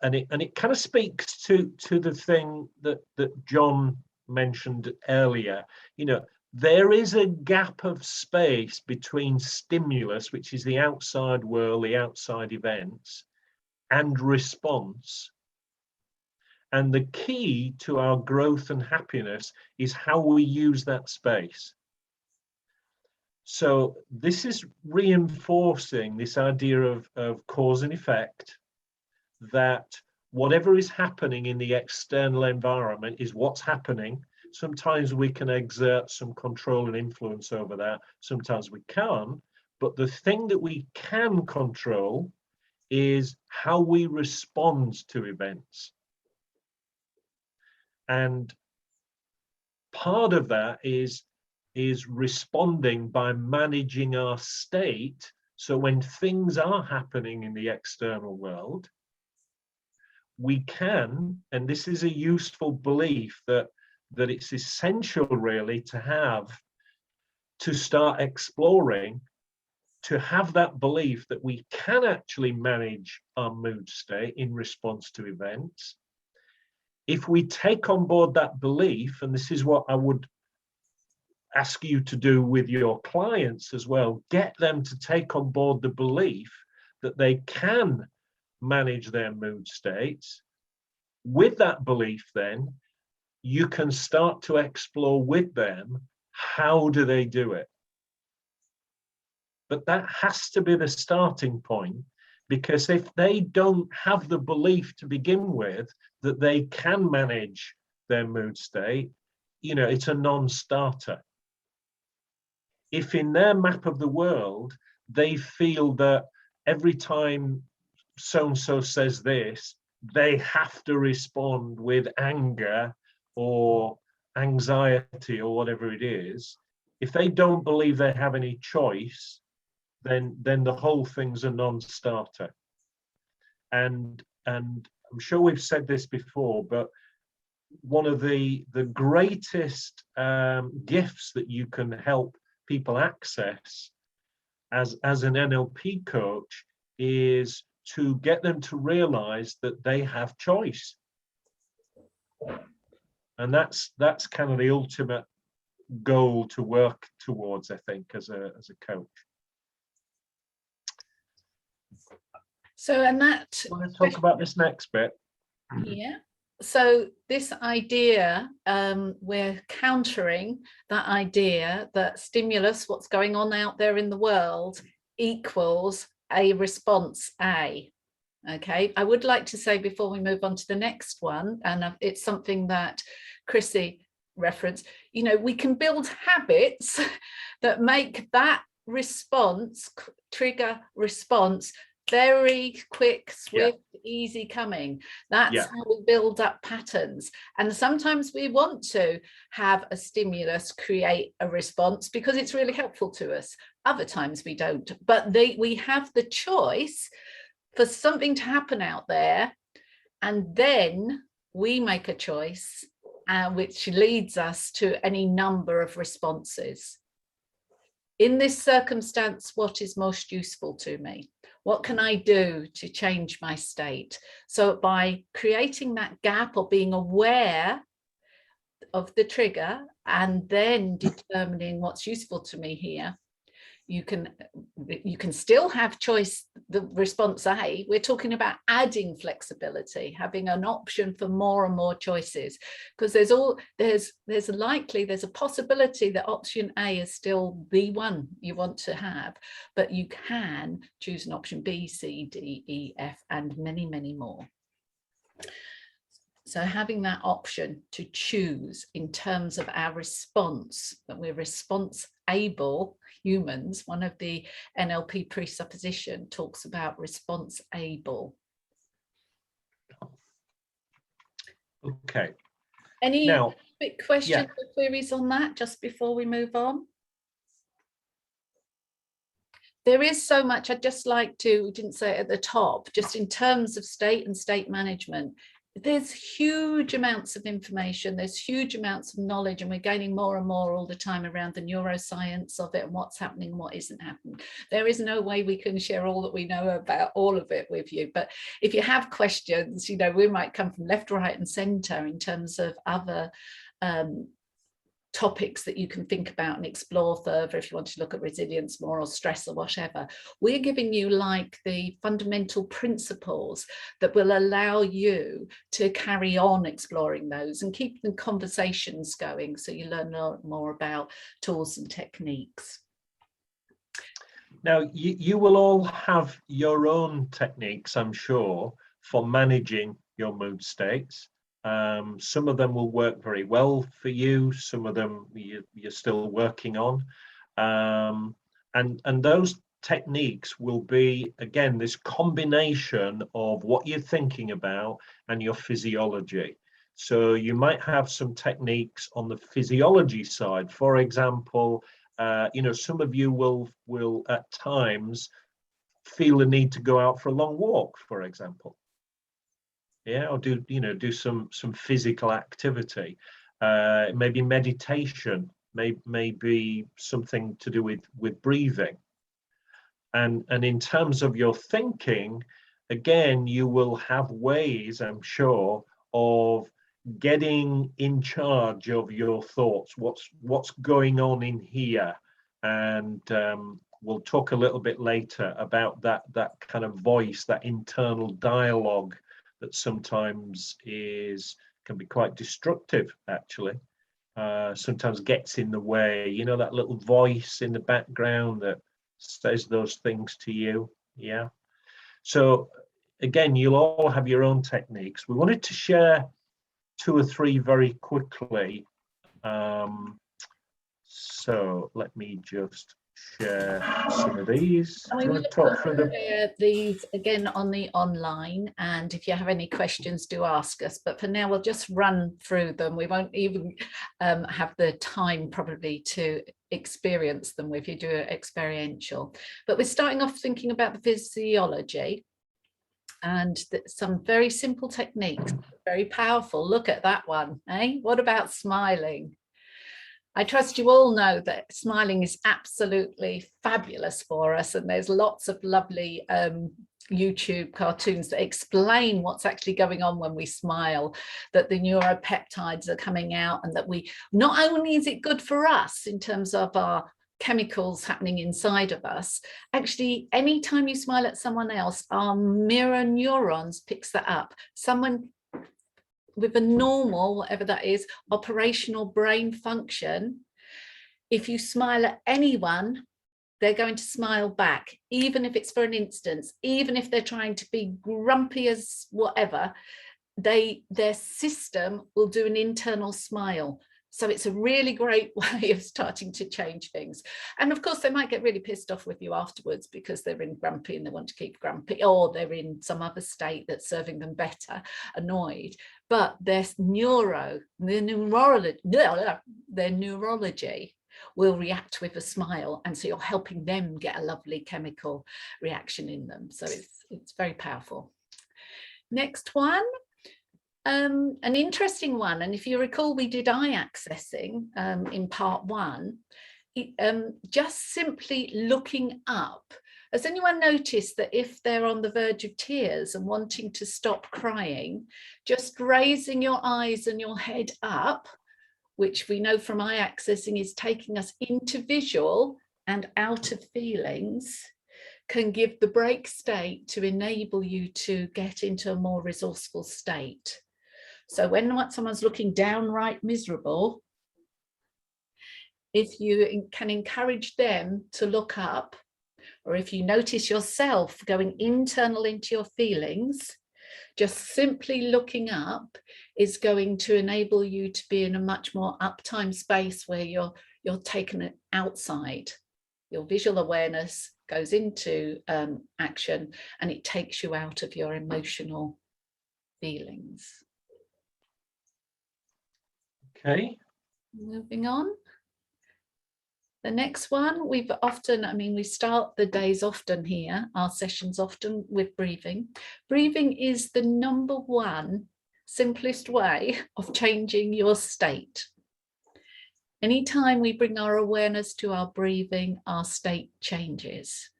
it kind of speaks to the thing that John mentioned earlier. You know, there is a gap of space between stimulus, which is the outside world, the outside events, and response. And the key to our growth and happiness is how we use that space. So this is reinforcing this idea of cause and effect, that whatever is happening in the external environment is what's happening. Sometimes we can exert some control and influence over that, sometimes we can't. But the thing that we can control is how we respond to events. And part of that is responding by managing our state. So when things are happening in the external world, we can, and this is a useful belief that it's essential really to have, to start exploring, to have that belief that we can actually manage our mood state in response to events. If we take on board that belief, and this is what I would ask you to do with your clients as well, get them to take on board the belief that they can manage their mood states. With that belief, then you can start to explore with them, how do they do it? But that has to be the starting point, because if they don't have the belief to begin with that they can manage their mood state, you know, it's a non-starter. If in their map of the world, they feel that every time so-and-so says this, they have to respond with anger or anxiety or whatever it is, if they don't believe they have any choice, then the whole thing's a non-starter. And I'm sure we've said this before, but one of the greatest gifts that you can help people access as an NLP coach is to get them to realize that they have choice. And that's kind of the ultimate goal to work towards, I think, as a coach. So, and that, I want to talk about this next bit. yeah. So this idea, we're countering that idea that stimulus, what's going on out there in the world, equals a response A. Okay, I would like to say before we move on to the next one, and it's something that Chrissy referenced, you know, we can build habits that make that response, trigger response, very quick, swift, easy coming. That's how we build up patterns. And sometimes we want to have a stimulus create a response because it's really helpful to us. Other times we don't, but we have the choice for something to happen out there, and then we make a choice which leads us to any number of responses. In this circumstance, what is most useful to me? What can I do to change my state? So by creating that gap or being aware of the trigger and then determining what's useful to me here, you can still have choice, the response A. We're talking about adding flexibility, having an option for more and more choices, because there's a possibility that option A is still the one you want to have, but you can choose an option B, C, D, E, F, and many, many more. So having that option to choose in terms of our response, that we're response able humans, one of the NLP presupposition talks about response able. Okay. Any quick questions or queries on that just before we move on? There is so much I'd just like to, we didn't say it at the top, just in terms of state and state management. there's huge amounts of information, there's huge amounts of knowledge, and we're gaining more and more all the time around the neuroscience of it and what's happening and what isn't happening. There is no way we can share all that we know about all of it with you, but if you have questions, you know, we might come from left, right and centre in terms of other topics that you can think about and explore further if you want to look at resilience more, or stress, or whatever. We're giving you like the fundamental principles that will allow you to carry on exploring those and keep the conversations going, so you learn more about tools and techniques. Now, you will all have your own techniques, I'm sure, for managing your mood states. Some of them will work very well for you, some of them you're still working on, and those techniques will be, again, this combination of what you're thinking about and your physiology. So you might have some techniques on the physiology side. For example, you know, some of you will at times feel the need to go out for a long walk, for example. Yeah, or do some physical activity. Maybe meditation, maybe something to do with breathing. And in terms of your thinking, again, you will have ways, I'm sure, of getting in charge of your thoughts. What's going on in here? And we'll talk a little bit later about that kind of voice, that internal dialogue that sometimes can be quite destructive, actually. Sometimes gets in the way, you know, that little voice in the background that says those things to you. Yeah. So again, you'll all have your own techniques. We wanted to share 2 or 3 very quickly. So let me just share some of these. Do you want to talk through them? These again on the online, and if you have any questions, do ask us. But for now, we'll just run through them. We won't even have the time probably to experience them if you do it experiential. But we're starting off thinking about the physiology, and some very simple techniques, very powerful. Look at that one, eh? What about smiling? I trust you all know that smiling is absolutely fabulous for us, and there's lots of lovely YouTube cartoons that explain what's actually going on when we smile, that the neuropeptides are coming out, and that not only is it good for us in terms of our chemicals happening inside of us, actually anytime you smile at someone else, our mirror neurons picks that up. Someone with a normal, whatever that is, operational brain function, if you smile at anyone, they're going to smile back, even if it's for an instance, even if they're trying to be grumpy as whatever, their system will do an internal smile. So it's a really great way of starting to change things. And of course, they might get really pissed off with you afterwards because they're in grumpy and they want to keep grumpy, or they're in some other state that's serving them better, annoyed. But their neurology will react with a smile. And so you're helping them get a lovely chemical reaction in them. So it's very powerful. Next one. An interesting one, and if you recall, we did eye accessing in part 1, just simply looking up. Has anyone noticed that if they're on the verge of tears and wanting to stop crying, just raising your eyes and your head up, which we know from eye accessing is taking us into visual and out of feelings, can give the break state to enable you to get into a more resourceful state. So when someone's looking downright miserable, if you can encourage them to look up, or if you notice yourself going internal into your feelings, just simply looking up is going to enable you to be in a much more uptime space where you're taken outside. Your visual awareness goes into action, and it takes you out of your emotional feelings. Okay. Moving on. The next one, we start the days often here, our sessions often with breathing. Breathing is the #1 simplest way of changing your state. Anytime we bring our awareness to our breathing, our state changes.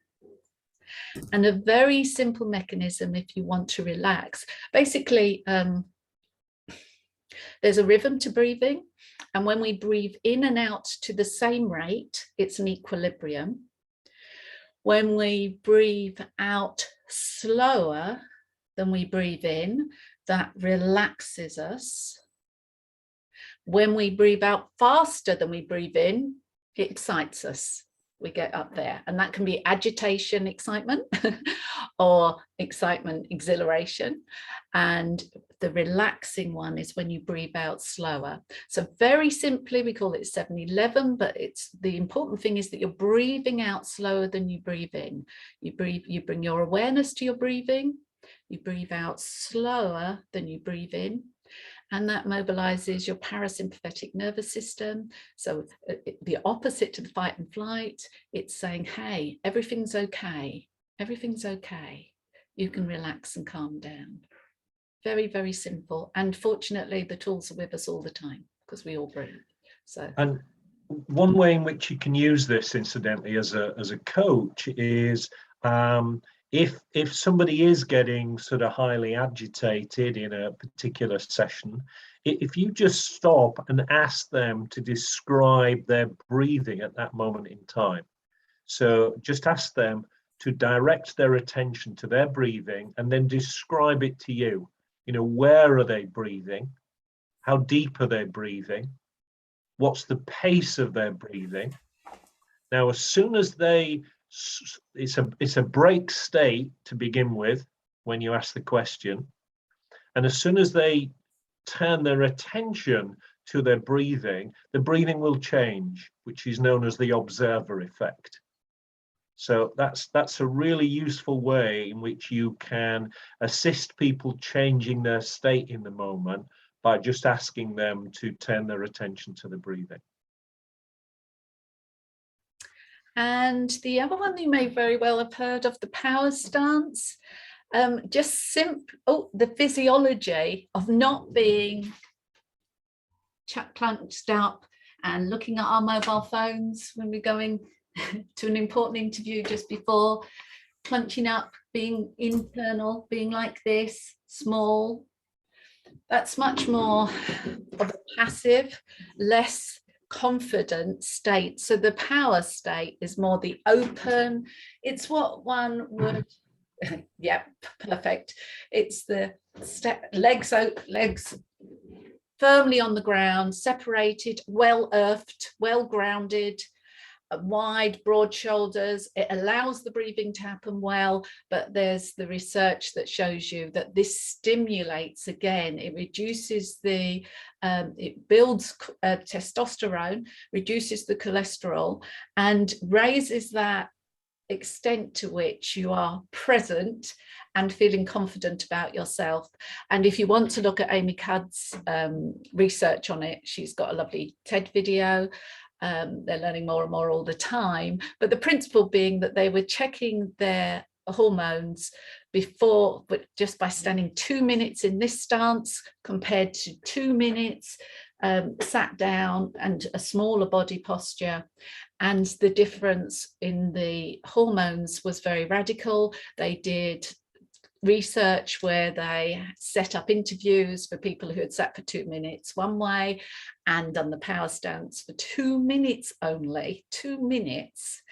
And a very simple mechanism if you want to relax. Basically, there's a rhythm to breathing. And when we breathe in and out to the same rate, it's an equilibrium. When we breathe out slower than we breathe in, that relaxes us. When we breathe out faster than we breathe in, it excites us. We get up there, and that can be agitation, excitement, or excitement, exhilaration. And the relaxing one is when you breathe out slower. So very simply, we call it 7-11, but it's the important thing is that you're breathing out slower than you breathe in. You bring your awareness to your breathing, you breathe out slower than you breathe in. And that mobilizes your parasympathetic nervous system. So the opposite to the fight and flight, it's saying, hey, everything's okay. Everything's okay. You can relax and calm down. Very, very simple. And fortunately, the tools are with us all the time because we all breathe. So. And one way in which you can use this, incidentally, as a coach is if somebody is getting sort of highly agitated in a particular session, if you just stop and ask them to describe their breathing at that moment in time. So just ask them to direct their attention to their breathing and then describe it to you. You know, where are they breathing? How deep are they breathing? What's the pace of their breathing? Now, as soon as it's a break state to begin with when you ask the question, and as soon as they turn their attention to their breathing, the breathing will change, which is known as the observer effect. So that's a really useful way in which you can assist people changing their state in the moment by just asking them to turn their attention to the breathing. And the other one you may very well have heard of, the power stance. The physiology of not being clenched up and looking at our mobile phones when we're going to an important interview just before, clenching up, being internal, being like this, small. That's much more of a passive, less confident state. So the power state is more the open. It's what one would, yeah, perfect. It's the legs firmly on the ground, separated, well earthed, well grounded, wide, broad shoulders. It allows the breathing to happen well, but there's the research that shows you that this stimulates, again, it reduces the, it builds testosterone, reduces the cholesterol, and raises that extent to which you are present and feeling confident about yourself. And if you want to look at Amy Cudd's research on it, she's got a lovely TED video. They're learning more and more all the time, but the principle being that they were checking their hormones before, but just by standing 2 minutes in this stance compared to 2 minutes sat down and a smaller body posture, and the difference in the hormones was very radical. They did research where they set up interviews for people who had sat for 2 minutes one way and done the power stance for 2 minutes only, 2 minutes,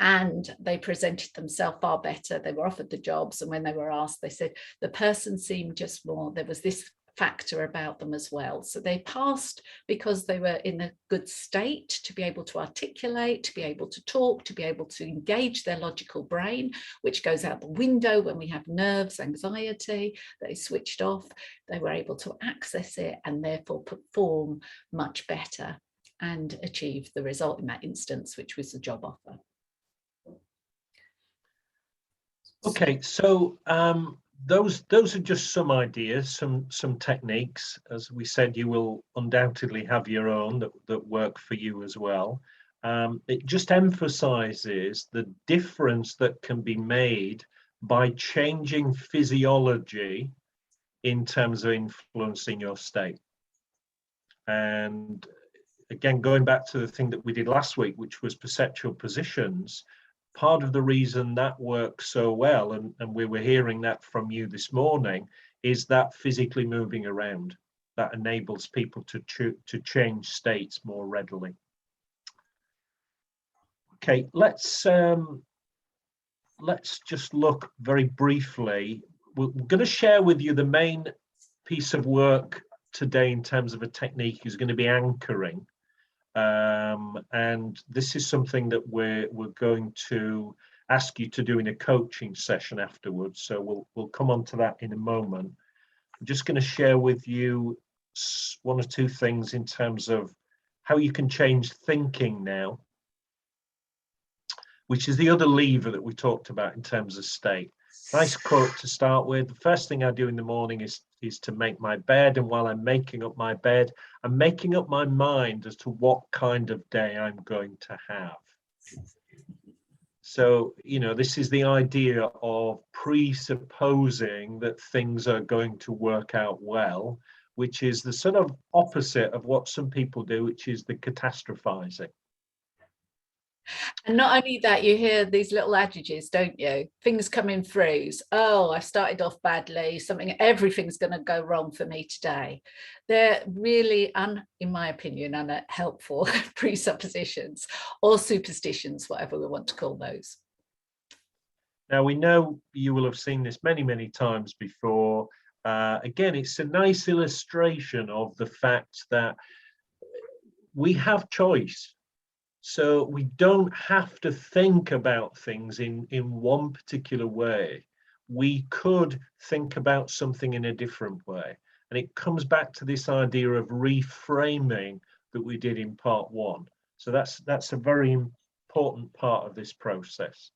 and they presented themselves far better. They were offered the jobs, and when they were asked, they said the person seemed just more, there was this factor about them as well. So they passed because they were in a good state to be able to articulate, to be able to talk, to be able to engage their logical brain, which goes out the window when we have nerves, anxiety, they switched off. They were able to access it and therefore perform much better and achieve the result in that instance, which was the job offer. Okay, so those are just some ideas, some techniques. As we said, you will undoubtedly have your own that work for you as well. It just emphasizes the difference that can be made by changing physiology in terms of influencing your state. And again, going back to the thing that we did last week, which was perceptual positions, part of the reason that works so well, and we were hearing that from you this morning, is that physically moving around. That enables people to change states more readily. Okay, let's just look very briefly. We're going to share with you the main piece of work today in terms of a technique is going to be anchoring. And this is something that we're going to ask you to do in a coaching session afterwards. So we'll come on to that in a moment. I'm just going to share with you one or two things in terms of how you can change thinking now, which is the other lever that we talked about in terms of state. Nice quote to start with. The first thing I do in the morning is to make my bed, and while I'm making up my bed, I'm making up my mind as to what kind of day I'm going to have. So, you know, this is the idea of presupposing that things are going to work out well, which is the sort of opposite of what some people do, which is the catastrophizing. And not only that, you hear these little adages, don't you? Things come in threes. Oh, I started off badly, everything's going to go wrong for me today. They're really, in my opinion, unhelpful presuppositions or superstitions, whatever we want to call those. Now, we know you will have seen this many, many times before. Again, it's a nice illustration of the fact that we have choice. So we don't have to think about things in one particular way. We could think about something in a different way. And it comes back to this idea of reframing that we did in part one. So that's a very important part of this process.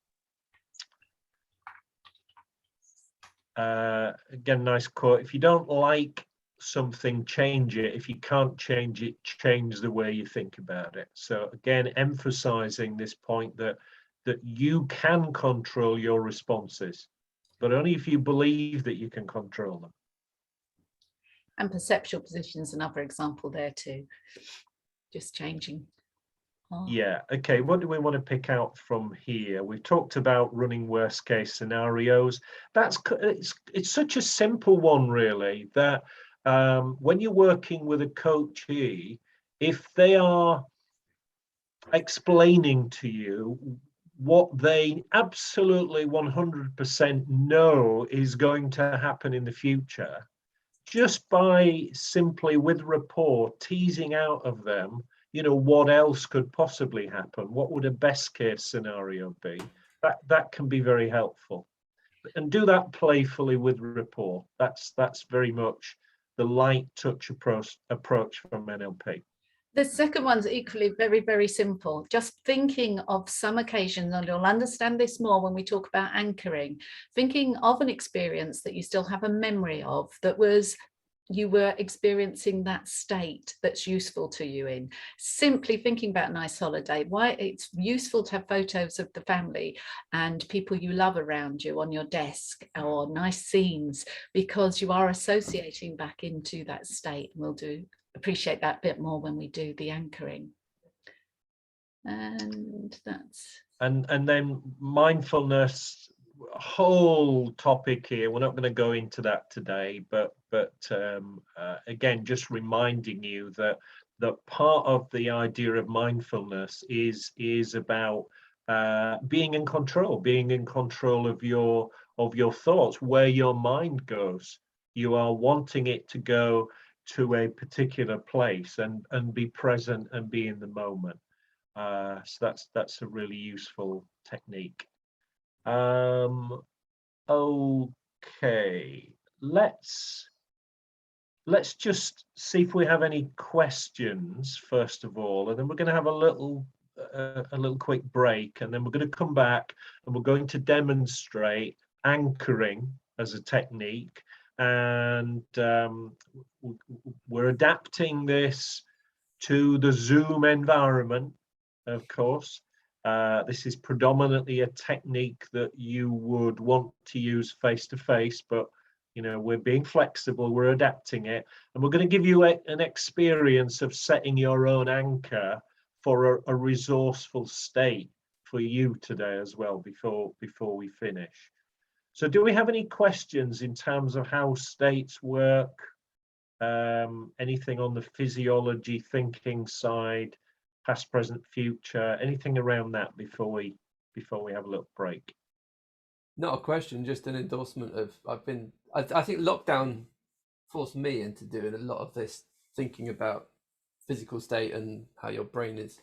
Again, nice quote. If you don't like something, change it. If you can't change it, change the way you think about it. So again, emphasizing this point that you can control your responses, but only if you believe that you can control them. And perceptual positions, another example there too, just changing. Yeah, okay, what do we want to pick out from here? We've talked about running worst case scenarios. It's such a simple one, really, that when you're working with a coachee, if they are explaining to you what they absolutely 100% know is going to happen in the future, just by simply with rapport teasing out of them, you know, what else could possibly happen, what would a best case scenario be, that can be very helpful. And do that playfully with rapport. That's very much the light touch approach from NLP. The second one's equally very, very simple. Just thinking of some occasions, and you'll understand this more when we talk about anchoring, thinking of an experience that you still have a memory of that was you were experiencing that state that's useful to you in. Simply thinking about a nice holiday, why it's useful to have photos of the family and people you love around you on your desk, or nice scenes, because you are associating back into that state. And we'll appreciate that bit more when we do the anchoring. And that's... And then mindfulness, whole topic here. We're not going to go into that today, but again, just reminding you that part of the idea of mindfulness is about being in control of your thoughts, where your mind goes. You are wanting it to go to a particular place and be present and be in the moment. So that's a really useful technique. Okay, let's just see if we have any questions first of all, and then we're going to have a little quick break, and then we're going to come back and we're going to demonstrate anchoring as a technique, and we're adapting this to the Zoom environment, of course. This is predominantly a technique that you would want to use face-to-face, but You know, we're being flexible, we're adapting it, and we're going to give you an experience of setting your own anchor for a resourceful state for you today as well, before we finish. So do we have any questions in terms of how states work? Anything on the physiology, thinking side, past, present, future, anything around that before we have a little break? Not a question, just an endorsement of I think lockdown forced me into doing a lot of this, thinking about physical state and how your brain is.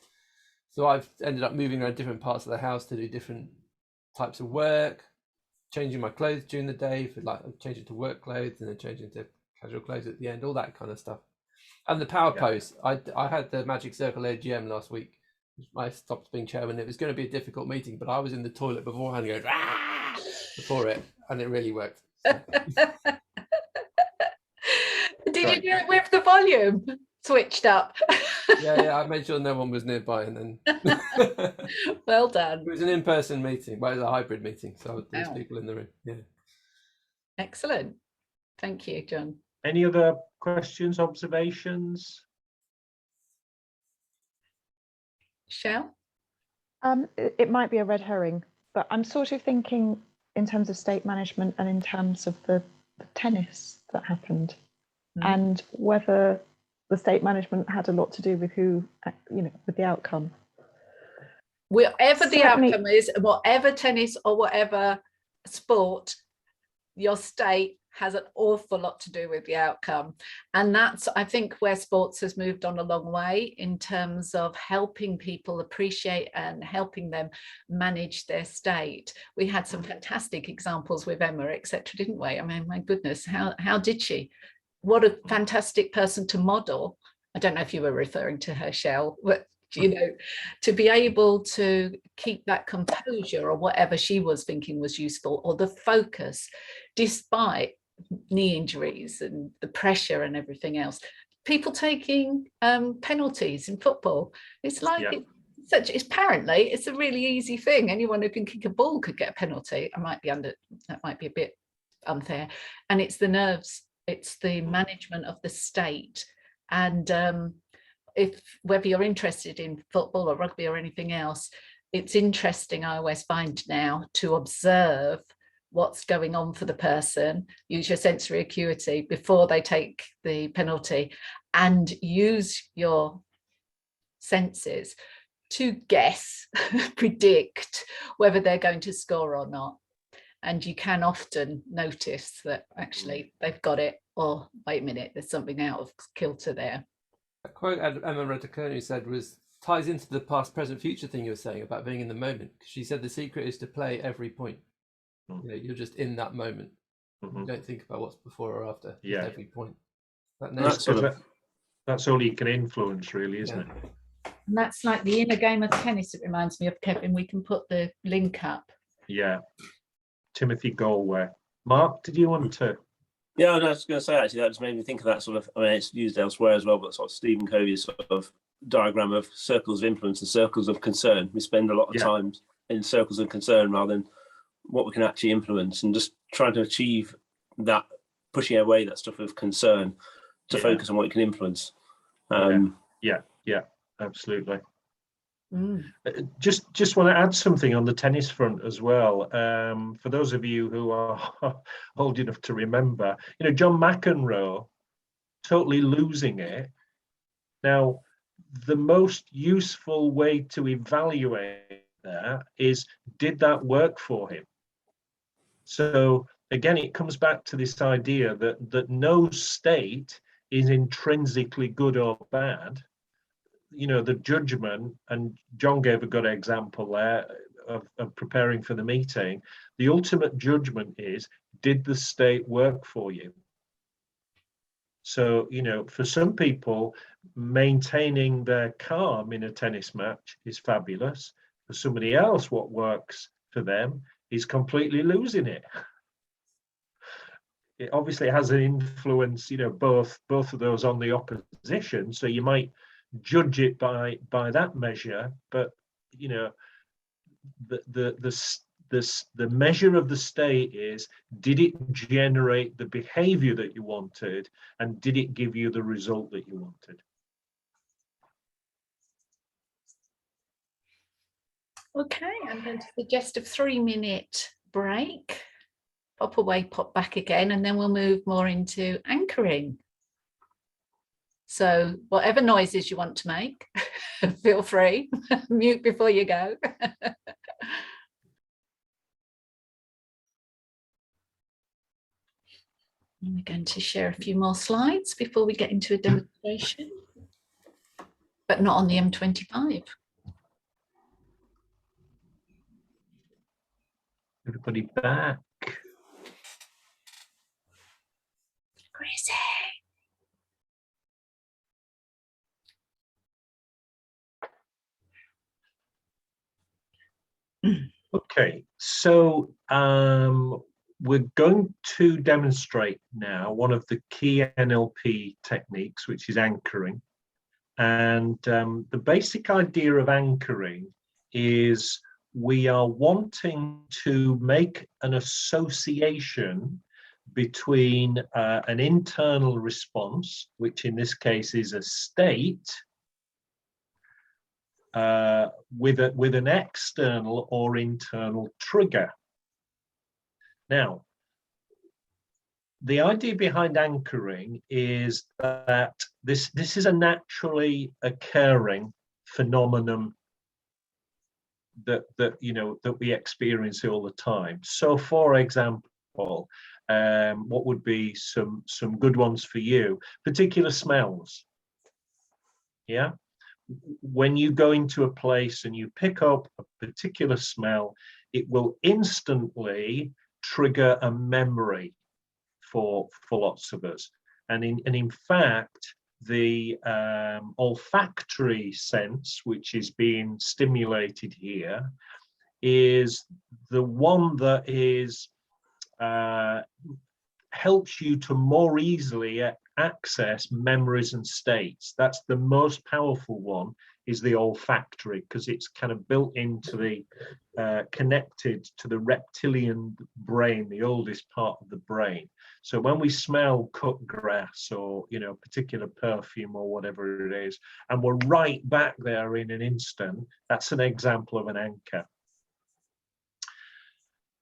So I've ended up moving around different parts of the house to do different types of work, changing my clothes during the day, for like changing to work clothes and then changing to casual clothes at the end, all that kind of stuff. And the power pose, I had the Magic Circle AGM last week. I stopped being chairman. It was going to be a difficult meeting, but I was in the toilet beforehand going before it, and it really worked. So. Did you do it with the volume switched up? Yeah, I made sure no one was nearby, and then Well done. It was an in-person meeting, but it was a hybrid meeting, so there was people in the room. Yeah. Excellent. Thank you, John. Any other questions, observations? Shell? It might be a red herring, but I'm sort of thinking in terms of state management and in terms of the tennis that happened, and whether the state management had a lot to do with who, with the outcome. Whatever the outcome is, whatever tennis or whatever sport, your state has an awful lot to do with the outcome. And that's, I think, where sports has moved on a long way in terms of helping people appreciate and helping them manage their state. We had some fantastic examples with Emma, etc., didn't we? I mean, my goodness, how did she? What a fantastic person to model. I don't know if you were referring to her, Shell, but to be able to keep that composure or whatever she was thinking was useful, or the focus, despite knee injuries and the pressure and everything else. People taking penalties in football. It's like it's apparently it's a really easy thing. Anyone who can kick a ball could get a penalty. That might be a bit unfair. And it's the nerves. It's the management of the state. And if whether you're interested in football or rugby or anything else, it's interesting, I always find now, to observe what's going on for the person, use your sensory acuity before they take the penalty, and use your senses to guess, predict whether they're going to score or not. And you can often notice that actually they've got it, or wait a minute, there's something out of kilter there. A quote Emma Ratajkowski said ties into the past, present, future thing you were saying about being in the moment. She said the secret is to play every point. You're just in that moment. You don't think about what's before or after. Yeah. Every point. That's all you can influence, really, isn't it? And that's like the inner game of tennis. It reminds me of, Kevin. We can put the link up. Yeah. Timothy Galway. Mark, did you want to? Yeah, I was going to say, actually, that just made me think of that sort of, I mean, it's used elsewhere as well, but sort of Stephen Covey's sort of diagram of circles of influence and circles of concern. We spend a lot of time in circles of concern rather than what we can actually influence, and just trying to achieve that, pushing away that stuff of concern to focus on what you can influence. Yeah, absolutely. Just want to add something on the tennis front as well. For those of you who are old enough to remember, John McEnroe totally losing it. Now, the most useful way to evaluate that is, did that work for him? So again, it comes back to this idea that no state is intrinsically good or bad. The judgment, and John gave a good example there of preparing for the meeting. The ultimate judgment is, did the state work for you? So, for some people, maintaining their calm in a tennis match is fabulous. For somebody else, what works for them is completely losing it. It obviously has an influence, both of those on the opposition. So you might judge it by that measure, but the the measure of the state is, did it generate the behavior that you wanted, and did it give you the result that you wanted? Okay, I'm going to suggest a 3-minute break. Pop away, pop back again, and then we'll move more into anchoring. So whatever noises you want to make, feel free. Mute before you go. And we're going to share a few more slides before we get into a demonstration, but not on the M25. Everybody back. Crazy. Okay, so we're going to demonstrate now one of the key NLP techniques, which is anchoring. And the basic idea of anchoring is we are wanting to make an association between an internal response, which in this case is a state, with an external or internal trigger. Now, the idea behind anchoring is that this is a naturally occurring phenomenon that we experience all the time. So, for example, what would be some good ones for you? Particular smells. Yeah. When you go into a place and you pick up a particular smell, it will instantly trigger a memory for lots of us. And in fact, the olfactory sense, which is being stimulated here, is the one that is helps you to more easily access memories and states. That's the most powerful one, is the olfactory, because it's kind of built into the connected to the reptilian brain, the oldest part of the brain. So when we smell cut grass or particular perfume or whatever it is, and we're right back there in an instant, that's an example of an anchor.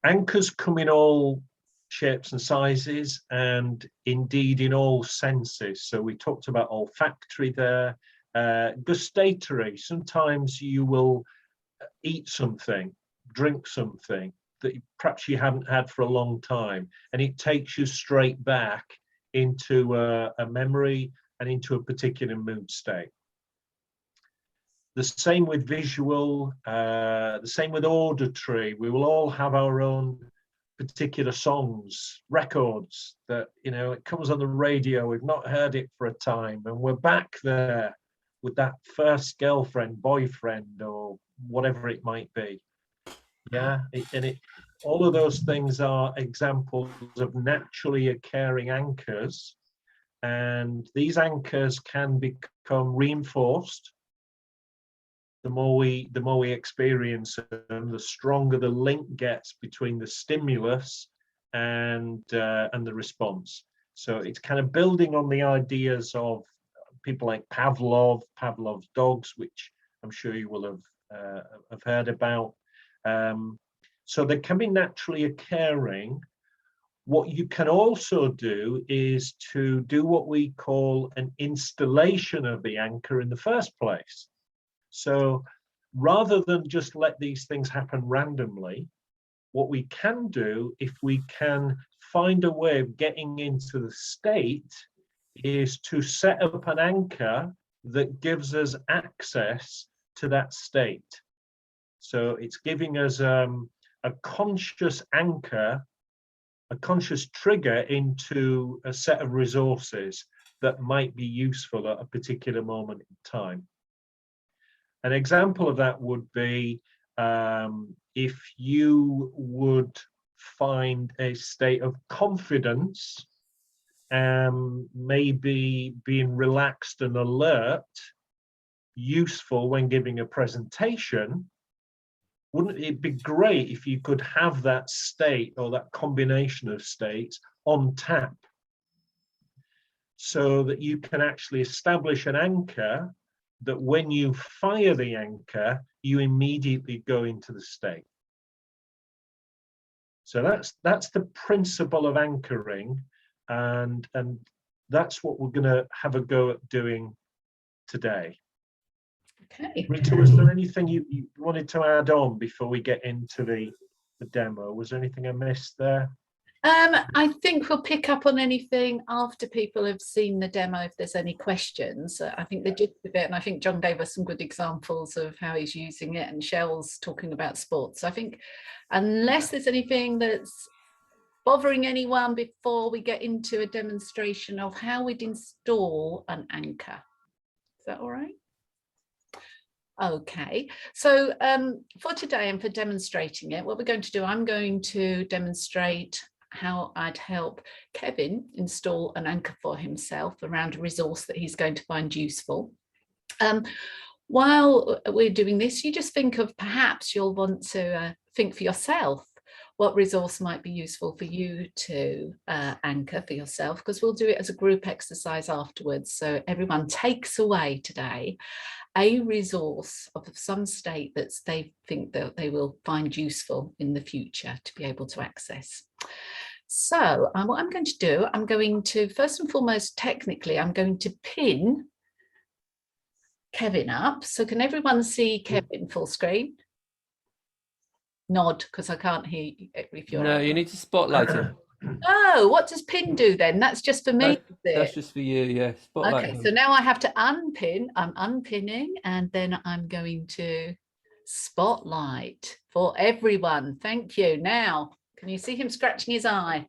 Anchors come in all shapes and sizes, and indeed in all senses. So we talked about olfactory there. Gustatory, sometimes you will eat something, drink something that perhaps you haven't had for a long time, and it takes you straight back into a memory and into a particular mood state. The same with visual, the same with auditory. We will all have our own particular songs, records that, it comes on the radio, we've not heard it for a time, and we're back there with that first girlfriend, boyfriend, or whatever it might be. Yeah, all of those things are examples of naturally occurring anchors, and these anchors can become reinforced. The more we experience them, the stronger the link gets between the stimulus and the response. So it's kind of building on the ideas of people like Pavlov's dogs, which I'm sure you will have heard about. So they can be naturally occurring. What you can also do is to do what we call an installation of the anchor in the first place. So rather than just let these things happen randomly, what we can do, if we can find a way of getting into the state, is to set up an anchor that gives us access to that state. So it's giving us a conscious anchor, a conscious trigger into a set of resources that might be useful at a particular moment in time. An example of that would be if you would find a state of confidence, maybe being relaxed and alert, useful when giving a presentation, wouldn't it be great if you could have that state or that combination of states on tap, so that you can actually establish an anchor that when you fire the anchor, you immediately go into the state. So that's the principle of anchoring, and that's what we're going to have a go at doing today. Okay. Rita, was there anything you wanted to add on before we get into the demo? Was there anything I missed there? I think we'll pick up on anything after people have seen the demo, if there's any questions. I think the gist of it, and I think John gave us some good examples of how he's using it, and Shell's talking about sports. So I think unless there's anything that's bothering anyone before we get into a demonstration of how we'd install an anchor. Is that all right? Okay, so for today and for demonstrating it, what we're going to do, I'm going to demonstrate how I'd help Kevin install an anchor for himself around a resource that he's going to find useful. While we're doing this, you just think of, perhaps you'll want to think for yourself what resource might be useful for you to anchor for yourself, because we'll do it as a group exercise afterwards. So everyone takes away today a resource of some state that they think that they will find useful in the future to be able to access. So what I'm going to do, I'm going to, first and foremost, technically, I'm going to pin Kevin up. So can everyone see Kevin full screen? Nod, because I can't hear you if you're... No, you need to spotlight him. Oh, what does pin do then? That's just for me. That's just for you, yeah. Spotlight Okay, him. so now I have to unpin. I'm unpinning, and then I'm going to spotlight for everyone. Thank you. Now, can you see him scratching his eye?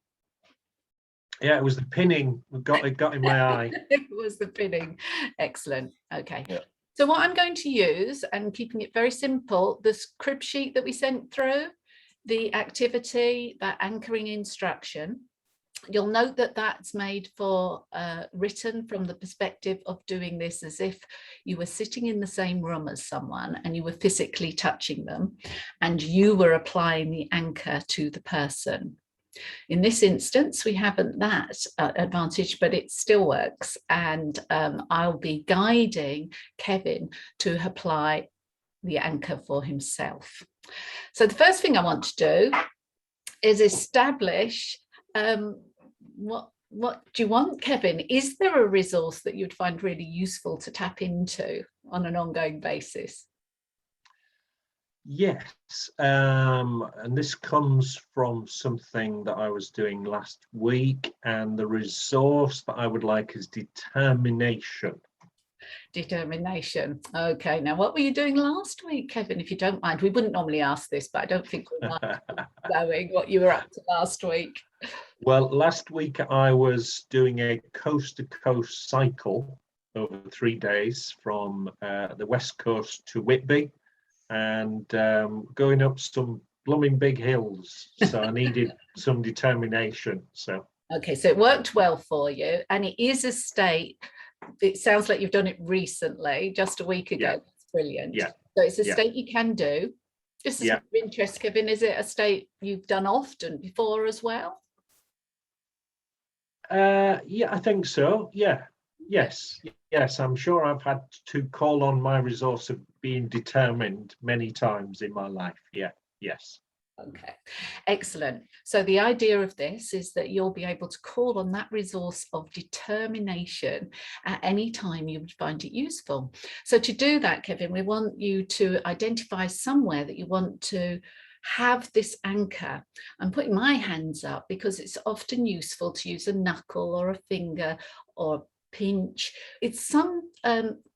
Yeah, it was the pinning it got in my eye. It was the pinning. Excellent. Okay. Yeah. So what I'm going to use, and keeping it very simple, the crib sheet that we sent through, the activity, that anchoring instruction, you'll note that that's made for written from the perspective of doing this as if you were sitting in the same room as someone and you were physically touching them and you were applying the anchor to the person. In this instance, we haven't that advantage, but it still works. And I'll be guiding Kevin to apply the anchor for himself. So the first thing I want to do is establish what do you want, Kevin? Is there a resource that you'd find really useful to tap into on an ongoing basis? Yes, and this comes from something that I was doing last week, and the resource that I would like is determination. Determination. Okay, now what were you doing last week, Kevin, if you don't mind? We wouldn't normally ask this, but I don't think we mind knowing what you were up to last week. Well, last week I was doing a coast-to-coast cycle over 3 days from the West Coast to Whitby, and going up some blooming big hills. So I needed some determination. So okay, so it worked well for you, and it is a state. It sounds like you've done it recently, just a week ago. Yeah. That's brilliant. Yeah. So it's a Yeah. state you can do. Just as Yeah. of interest, Kevin, is it a state you've done often before as well? Yeah, I think so. Yeah. Yes. Yes, I'm sure I've had to call on my resource of being determined many times in my life. Yeah. Yes. Okay, excellent. So the idea of this is that you'll be able to call on that resource of determination at any time you would find it useful. So to do that, Kevin, we want you to identify somewhere that you want to have this anchor. I'm putting my hands up because it's often useful to use a knuckle or a finger or pinch. It's some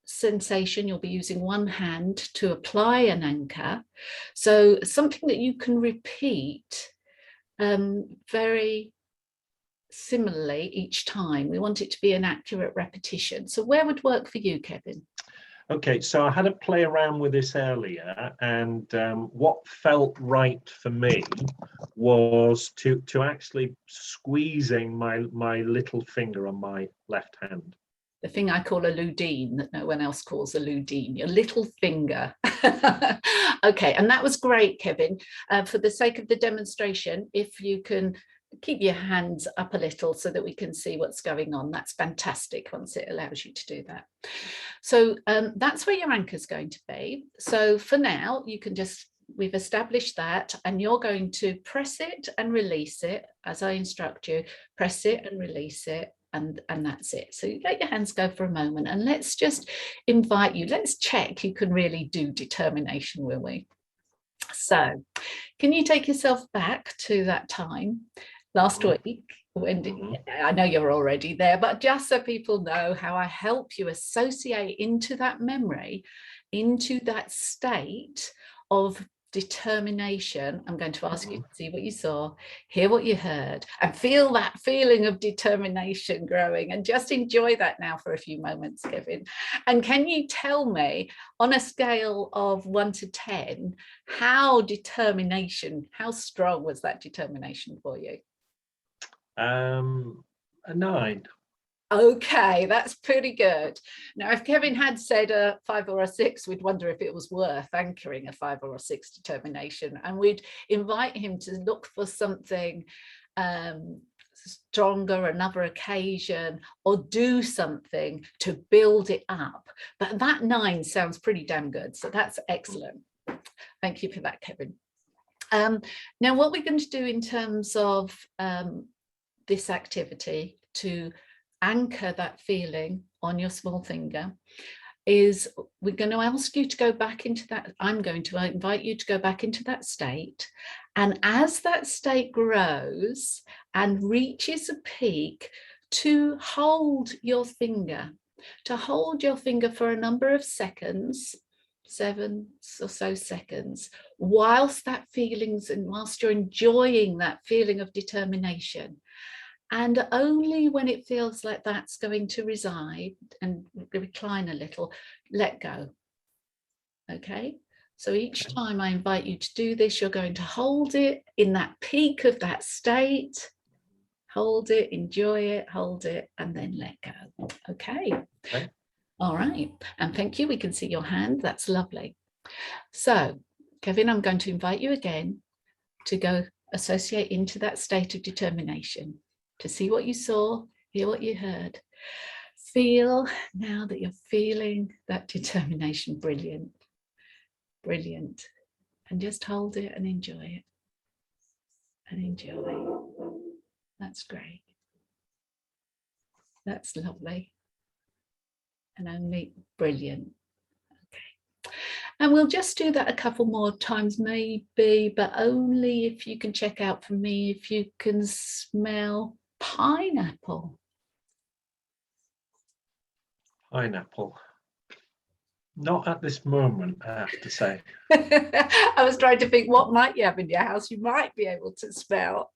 sensation. You'll be using one hand to apply an anchor. So something that you can repeat very similarly each time. We want it to be an accurate repetition. So where would work for you, Kevin? Okay, so I had a play around with this earlier, and what felt right for me was to actually squeezing my little finger on my left hand. the thing I call a ludine that no one else calls a ludine, your little finger. Okay, and that was great, Kevin. For the sake of the demonstration, if you can keep your hands up a little so that we can see what's going on, that's fantastic once it allows you to do that. So that's where your anchor is going to be. So for now, you can just, we've established that, and you're going to press it and release it as I instruct you. Press it and release it, and that's it. So you let your hands go for a moment, and let's just invite you, let's check you can really do determination, will we? So can you take yourself back to that time last week when I know you're already there, but just so people know how I help you associate into that memory, into that state of determination. I'm going to ask you to see what you saw, hear what you heard, and feel that feeling of determination growing, and just enjoy that now for a few moments, Kevin. And can you tell me, on a scale of 1 to 10, how strong was that determination for you? A 9. Okay, that's pretty good. Now, if Kevin had said a 5 or a 6, we'd wonder if it was worth anchoring a 5 or a 6 determination, and we'd invite him to look for something stronger, another occasion, or do something to build it up. But that 9 sounds pretty damn good, so that's excellent. Thank you for that, Kevin. Now, what we're going to do in terms of this activity to anchor that feeling on your small finger is we're going to ask you to go back into that. I'm going to invite you to go back into that state. And as that state grows and reaches a peak, to hold your finger, for a number of seconds, 7 or so seconds, whilst that feelings and whilst you're enjoying that feeling of determination. And only when it feels like that's going to reside and recline a little, let go. Okay, so each time I invite you to do this, you're going to hold it in that peak of that state, hold it, enjoy it, hold it, and then let go. Okay. All right, and thank you. We can see your hand. That's lovely. So, Kevin, I'm going to invite you again to go associate into that state of determination, to see what you saw, hear what you heard. Feel now that you're feeling that determination. Brilliant, brilliant. And just hold it and enjoy it. And enjoy. That's great. That's lovely. And only brilliant. Okay. And we'll just do that a couple more times maybe, but only if you can check out for me if you can smell pineapple. Pineapple. Not at this moment, I have to say. I was trying to think, what might you have in your house you might be able to smell?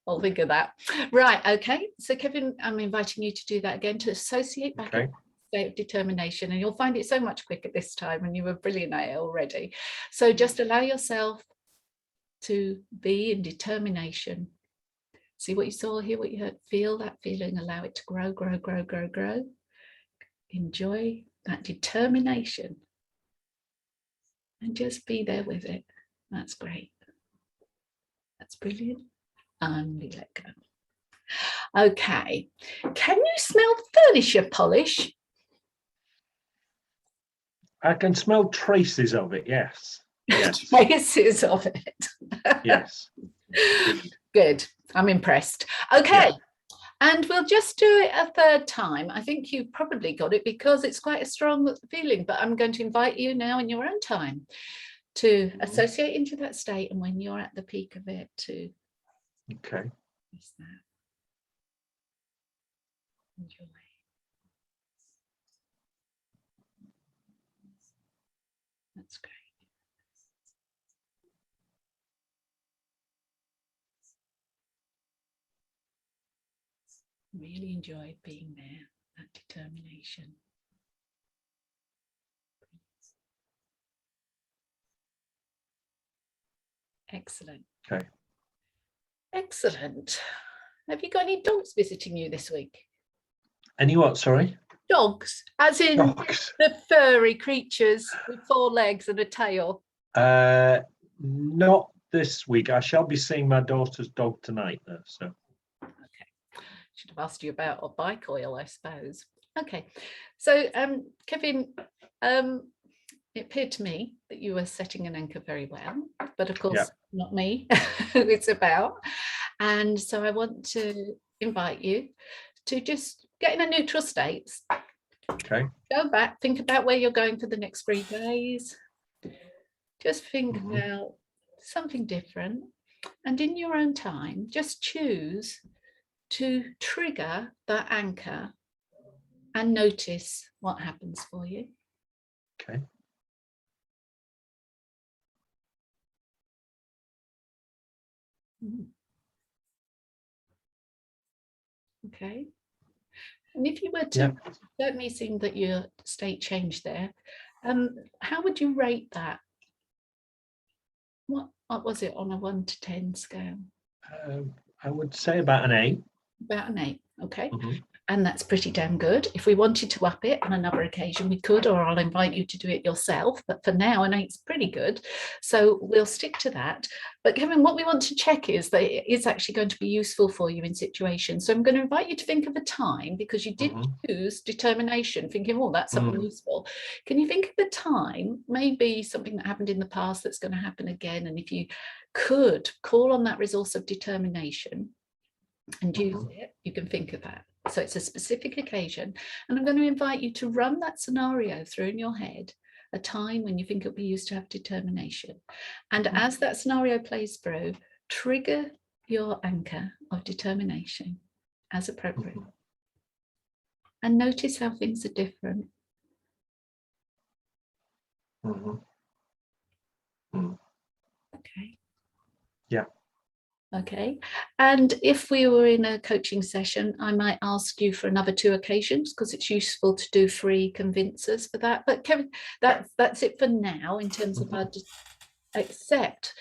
I'll think of that. Right, okay. So Kevin, I'm inviting you to do that again, to associate back in state of determination, and you'll find it so much quicker this time, and you were brilliant at it already. So just allow yourself to be in determination. See what you saw, hear what you heard, feel that feeling, allow it to grow, grow, grow, grow, grow. Enjoy that determination and just be there with it. That's great. That's brilliant. And we let go. Okay. Can you smell furniture polish? I can smell traces of it, yes. Yes. Traces of it. Yes. Good. I'm impressed. Okay. Yeah. And we'll just do it a third time. I think you've probably got it because it's quite a strong feeling, but I'm going to invite you now in your own time to associate into that state, and when you're at the peak of it to enjoy. That's great. Really enjoy being there, that determination. Excellent. Okay. Excellent. Have you got any dogs visiting you this week? Any what, sorry? Dogs, as in Dogs. the furry creatures with 4 legs and a tail. Not this week. I shall be seeing my daughter's dog tonight, though. So. Okay. Should have asked you about a bike oil, I suppose. Okay. So, Kevin, it appeared to me that you were setting an anchor very well, but of course, not me who it's about. And so I want to invite you to just get in a neutral state. Okay. Go back, think about where you're going for the next 3 days. Just think about something different. And in your own time, just choose to trigger that anchor and notice what happens for you. Okay. Okay. And if you were to, certainly seeing that your state changed there, how would you rate that? What was it on a 1 to 10 scale? I would say about an 8. About an 8, okay. And that's pretty damn good. If we wanted to up it on another occasion, we could, or I'll invite you to do it yourself. But for now, an 8's pretty good. So we'll stick to that. But Kevin, what we want to check is that it is actually going to be useful for you in situations. So I'm going to invite you to think of a time, because you did choose determination, thinking, oh, that's something useful. Can you think of a time, maybe something that happened in the past that's going to happen again? And if you could call on that resource of determination and use it, you can think of that. So it's a specific occasion, and I'm going to invite you to run that scenario through in your head, a time when you think it'll be used to have determination. And as that scenario plays through, trigger your anchor of determination as appropriate. And notice how things are different. Okay. Yeah. Okay, and if we were in a coaching session, I might ask you for another 2 occasions, because it's useful to do 3 convincers for that. But Kevin, that's it for now in terms of our accept.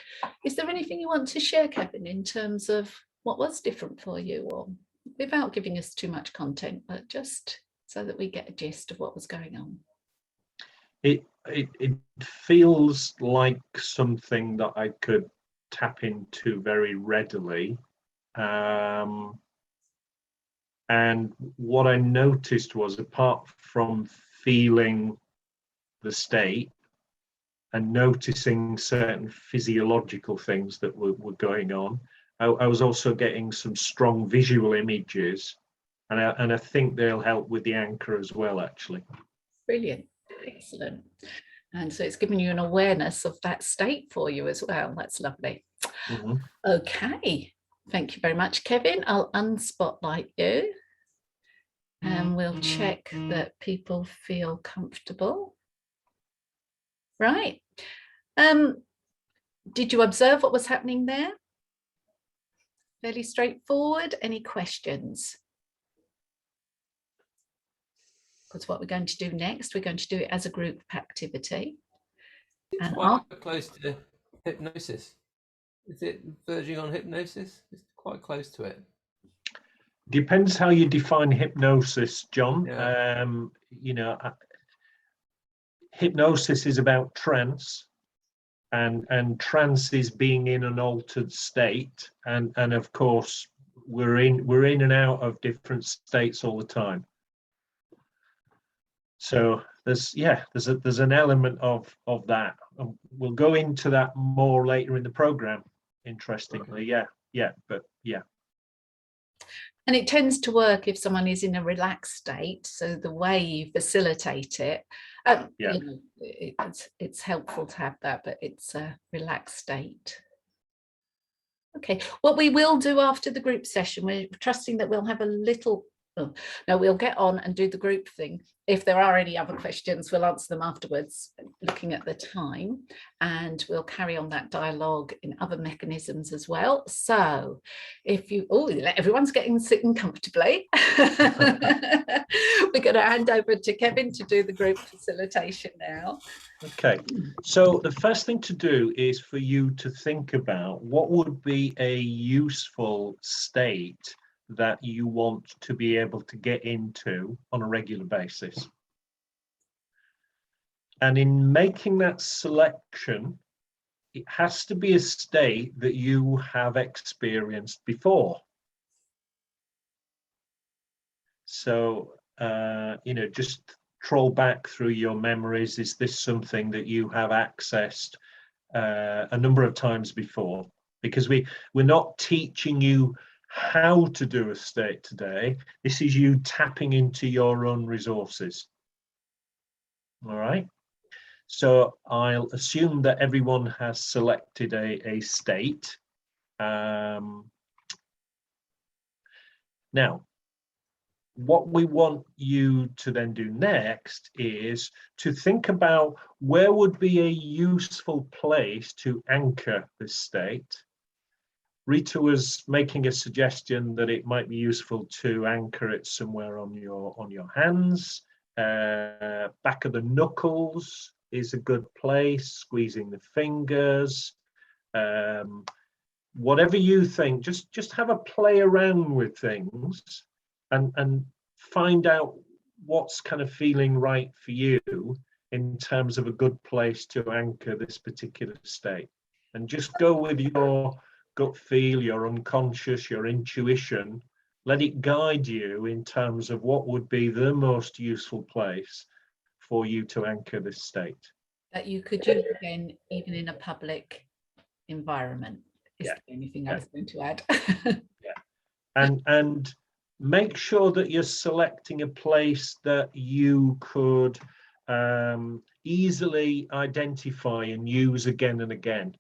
Is there anything you want to share, Kevin, in terms of what was different for you, or without giving us too much content, but just so that we get a gist of what was going on? It feels like something that I could tap into very readily, and what I noticed was, apart from feeling the state and noticing certain physiological things that were going on, I was also getting some strong visual images, and I think they'll help with the anchor as well, actually. Brilliant. Excellent. And so it's giving you an awareness of that state for you as well. That's lovely. Okay. Thank you very much, Kevin. I'll unspotlight you and we'll check that people feel comfortable. Right. Did you observe what was happening there? Fairly straightforward. Any questions? Because what we're going to do next, we're going to do it as a group activity. It's quite close to hypnosis. Is it verging on hypnosis? It's quite close to it. Depends how you define hypnosis, John. Yeah. You know, hypnosis is about trance, and trance is being in an altered state, and of course we're in and out of different states all the time. So there's an element of that. We'll go into that more later in the program, interestingly. Okay. And it tends to work if someone is in a relaxed state. So the way you facilitate it, you know, it's helpful to have that, but it's a relaxed state. Okay, what we will do after the group session, we're trusting that we'll have a little, we'll get on and do the group thing. If there are any other questions, we'll answer them afterwards, looking at the time, and we'll carry on that dialogue in other mechanisms as well. So if you, everyone's sitting comfortably. We're going to hand over to Kevin to do the group facilitation now. Okay, so the first thing to do is for you to think about what would be a useful state that you want to be able to get into on a regular basis. And in making that selection, it has to be a state that you have experienced before. So, you know, just troll back through your memories. Is this something that you have accessed a number of times before? Because we're not teaching you how to do a state today. This is you tapping into your own resources. All right. So I'll assume that everyone has selected a state. Now, what we want you to then do next is to think about where would be a useful place to anchor this state. Rita was making a suggestion that it might be useful to anchor it somewhere on your hands, back of the knuckles is a good place, squeezing the fingers, whatever you think. Just have a play around with things and find out what's kind of feeling right for you in terms of a good place to anchor this particular state, and just go with your gut feel, your unconscious, your intuition. Let it guide you in terms of what would be the most useful place for you to anchor this state. That you could use again, even in a public environment, is the only thing I was going to add. And make sure that you're selecting a place that you could easily identify and use again and again.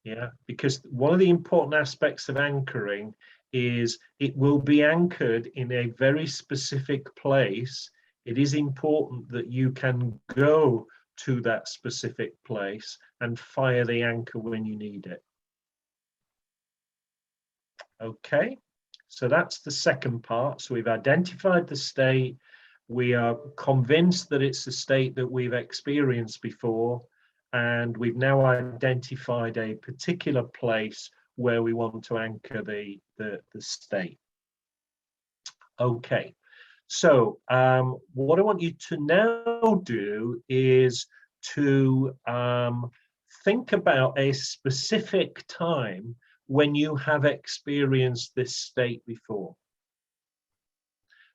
Yeah, because one of the important aspects of anchoring is it will be anchored in a very specific place. It is important that you can go to that specific place and fire the anchor when you need it. Okay, so that's the second part. So we've identified the state. We are convinced that it's a state that we've experienced before. And we've now identified a particular place where we want to anchor the state. Okay, so what I want you to now do is to think about a specific time when you have experienced this state before.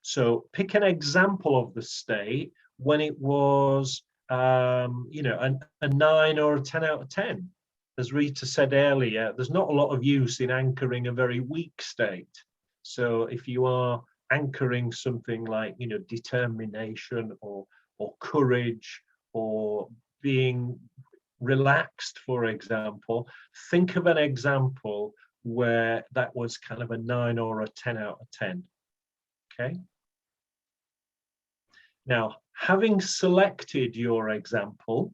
So pick an example of the state when it was you know, a 9 or a 10 out of 10. As Rita said earlier, there's not a lot of use in anchoring a very weak state. So if you are anchoring something like, you know, determination or courage or being relaxed, for example, think of an example where that was kind of a 9 or a 10 out of 10. Okay. Now, having selected your example,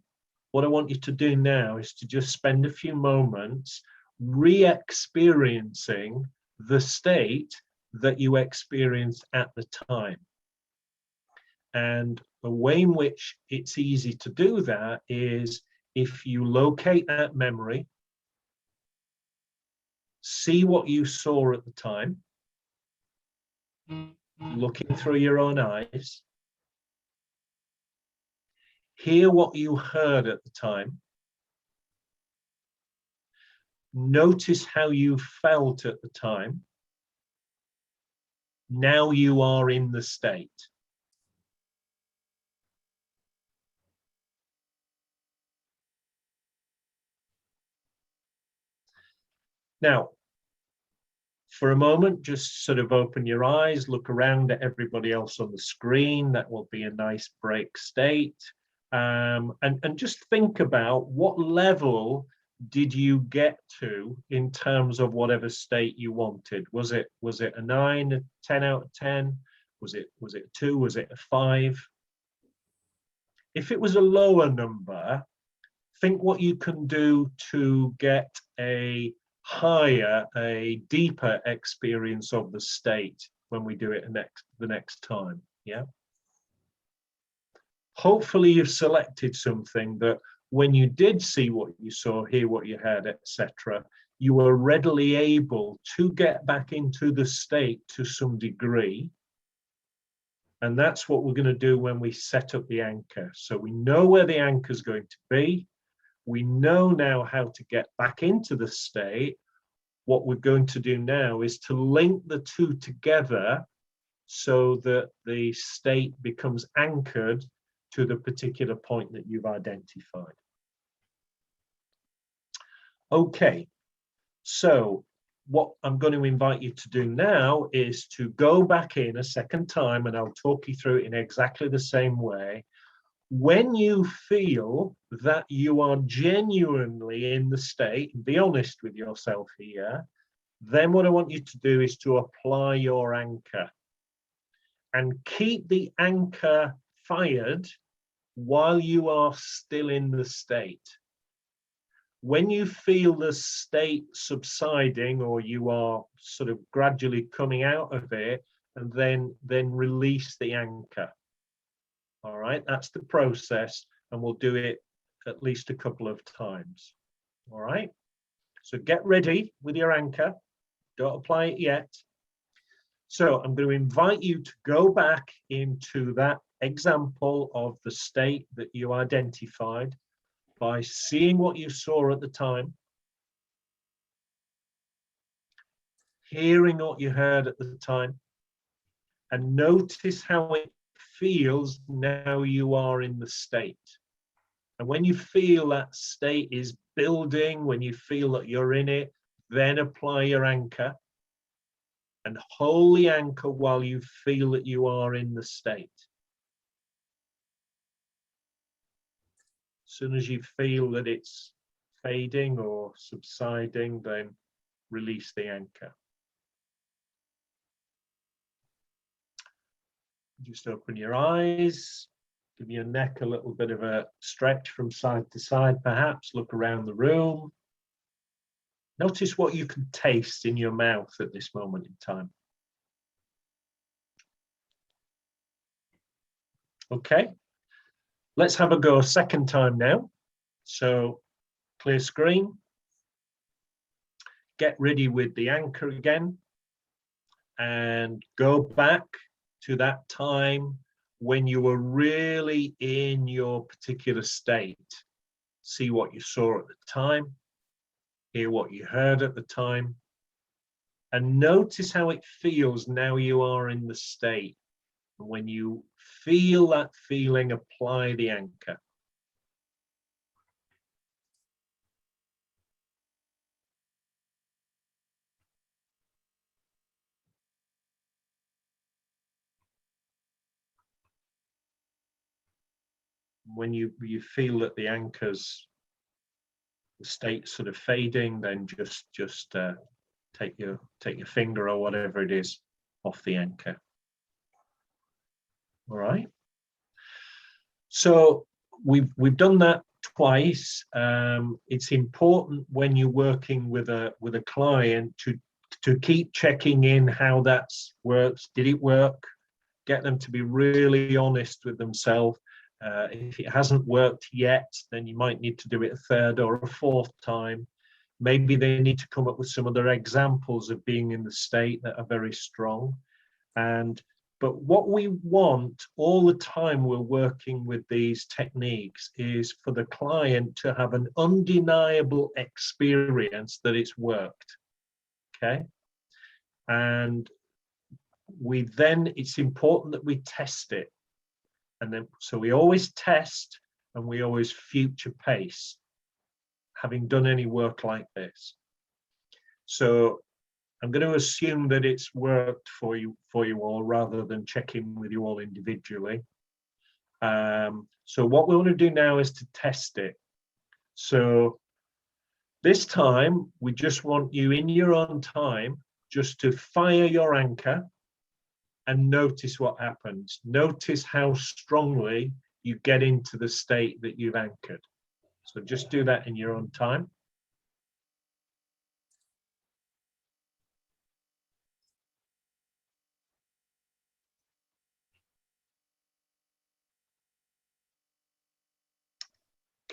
what I want you to do now is to just spend a few moments re-experiencing the state that you experienced at the time. And the way in which it's easy to do that is if you locate that memory, see what you saw at the time, looking through your own eyes, hear what you heard at the time, notice how you felt at the time. Now you are in the state. Now, for a moment, just sort of open your eyes, look around at everybody else on the screen. That will be a nice break state. And just think about what level did you get to in terms of whatever state you wanted. Was it a 9, a 10 out of 10? Was it a 2? Was it a 5? If it was a lower number, think what you can do to get a higher, a deeper experience of the state when we do it the next time. Yeah. Hopefully you've selected something that when you did see what you saw, hear what you heard, etc., you are readily able to get back into the state to some degree. And that's what we're going to do when we set up the anchor. So we know where the anchor is going to be. We know now how to get back into the state. What we're going to do now is to link the two together so that the state becomes anchored to the particular point that you've identified. Okay, so what I'm going to invite you to do now is to go back in a second time, and I'll talk you through it in exactly the same way. When you feel that you are genuinely in the state, and be honest with yourself here, then what I want you to do is to apply your anchor and keep the anchor fired while you are still in the state. When you feel the state subsiding, or you are sort of gradually coming out of it, and then release the anchor. All right, that's the process, and we'll do it at least a couple of times. All right, so get ready with your anchor. Don't apply it yet. So I'm going to invite you to go back into that example of the state that you identified by seeing what you saw at the time, hearing what you heard at the time, and notice how it feels now you are in the state. And when you feel that state is building, when you feel that you're in it, then apply your anchor and hold the anchor while you feel that you are in the state. As soon as you feel that it's fading or subsiding, then release the anchor. Just open your eyes, give your neck a little bit of a stretch from side to side, perhaps. Look around the room. Notice what you can taste in your mouth at this moment in time. Okay, let's have a go a second time now. So clear screen. Get ready with the anchor again and go back to that time when you were really in your particular state. See what you saw at the time, hear what you heard at the time, and notice how it feels now you are in the state. And when you feel that feeling, apply the anchor. When you feel that the anchor's the state sort of fading, then just take your finger or whatever it is off the anchor. All right. So we've done that twice. It's important when you're working with a client to keep checking in how that works. Did it work? Get them to be really honest with themselves. If it hasn't worked yet, then you might need to do it a third or a fourth time. Maybe they need to come up with some other examples of being in the state that are very strong. But what we want all the time we're working with these techniques is for the client to have an undeniable experience that it's worked. Okay. And it's important that we test it. And then, so we always test and we always future pace, having done any work like this. So I'm going to assume that it's worked for you all rather than checking with you all individually. So what we want to do now is to test it. So this time, we just want you in your own time just to fire your anchor and notice what happens. Notice how strongly you get into the state that you've anchored. So just do that in your own time.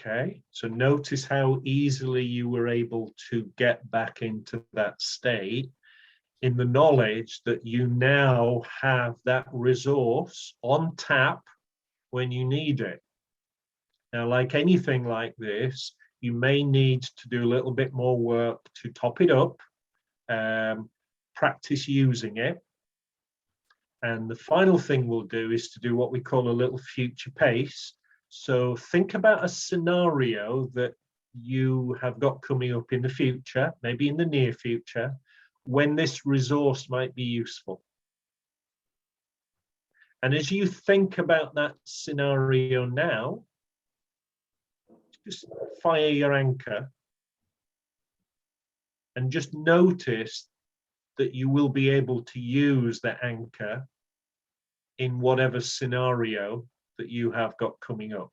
Okay, so notice how easily you were able to get back into that state in the knowledge that you now have that resource on tap when you need it. Now, like anything like this, you may need to do a little bit more work to top it up, practice using it. And the final thing we'll do is to do what we call a little future pace. So think about a scenario that you have got coming up in the future, maybe in the near future, when this resource might be useful. And as you think about that scenario now, just fire your anchor and just notice that you will be able to use the anchor in whatever scenario that you have got coming up.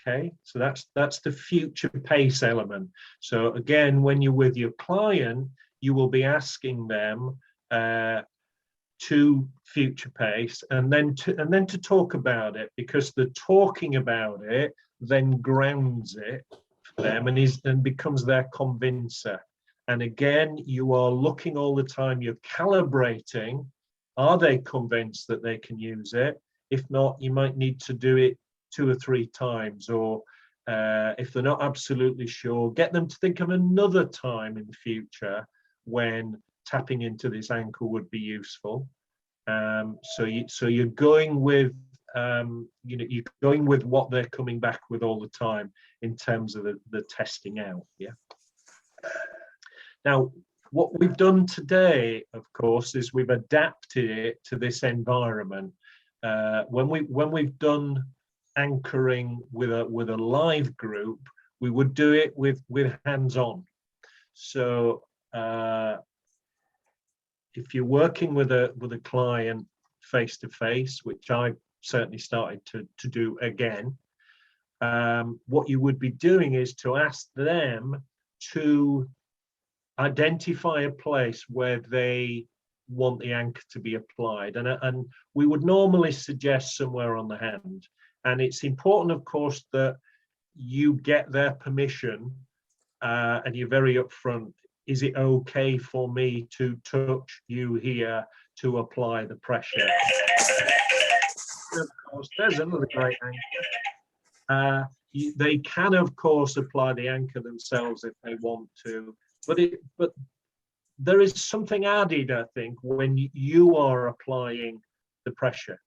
Okay, so that's the future pace element. So again, when you're with your client, you will be asking them to future pace and then to talk about it, because the talking about it then grounds it for them and becomes their convincer. And again, you are looking all the time, you're calibrating. Are they convinced that they can use it? If not, you might need to do it 2 or 3 times, or if they're not absolutely sure, get them to think of another time in the future when tapping into this anchor would be useful. So you're going with you're going with what they're coming back with all the time in terms of the testing out. Yeah. Now, what we've done today, of course, is we've adapted it to this environment. When we've done anchoring with a live group, we would do it with hands-on. So if you're working with a client face to face, which I certainly started to do again, what you would be doing is to ask them to identify a place where they want the anchor to be applied, and we would normally suggest somewhere on the hand. And it's important, of course, that you get their permission, and you're very upfront. Is it okay for me to touch you here to apply the pressure? Of course, there's another great anchor. They can, of course, apply the anchor themselves if they want to, but there is something added, I think, when you are applying the pressure.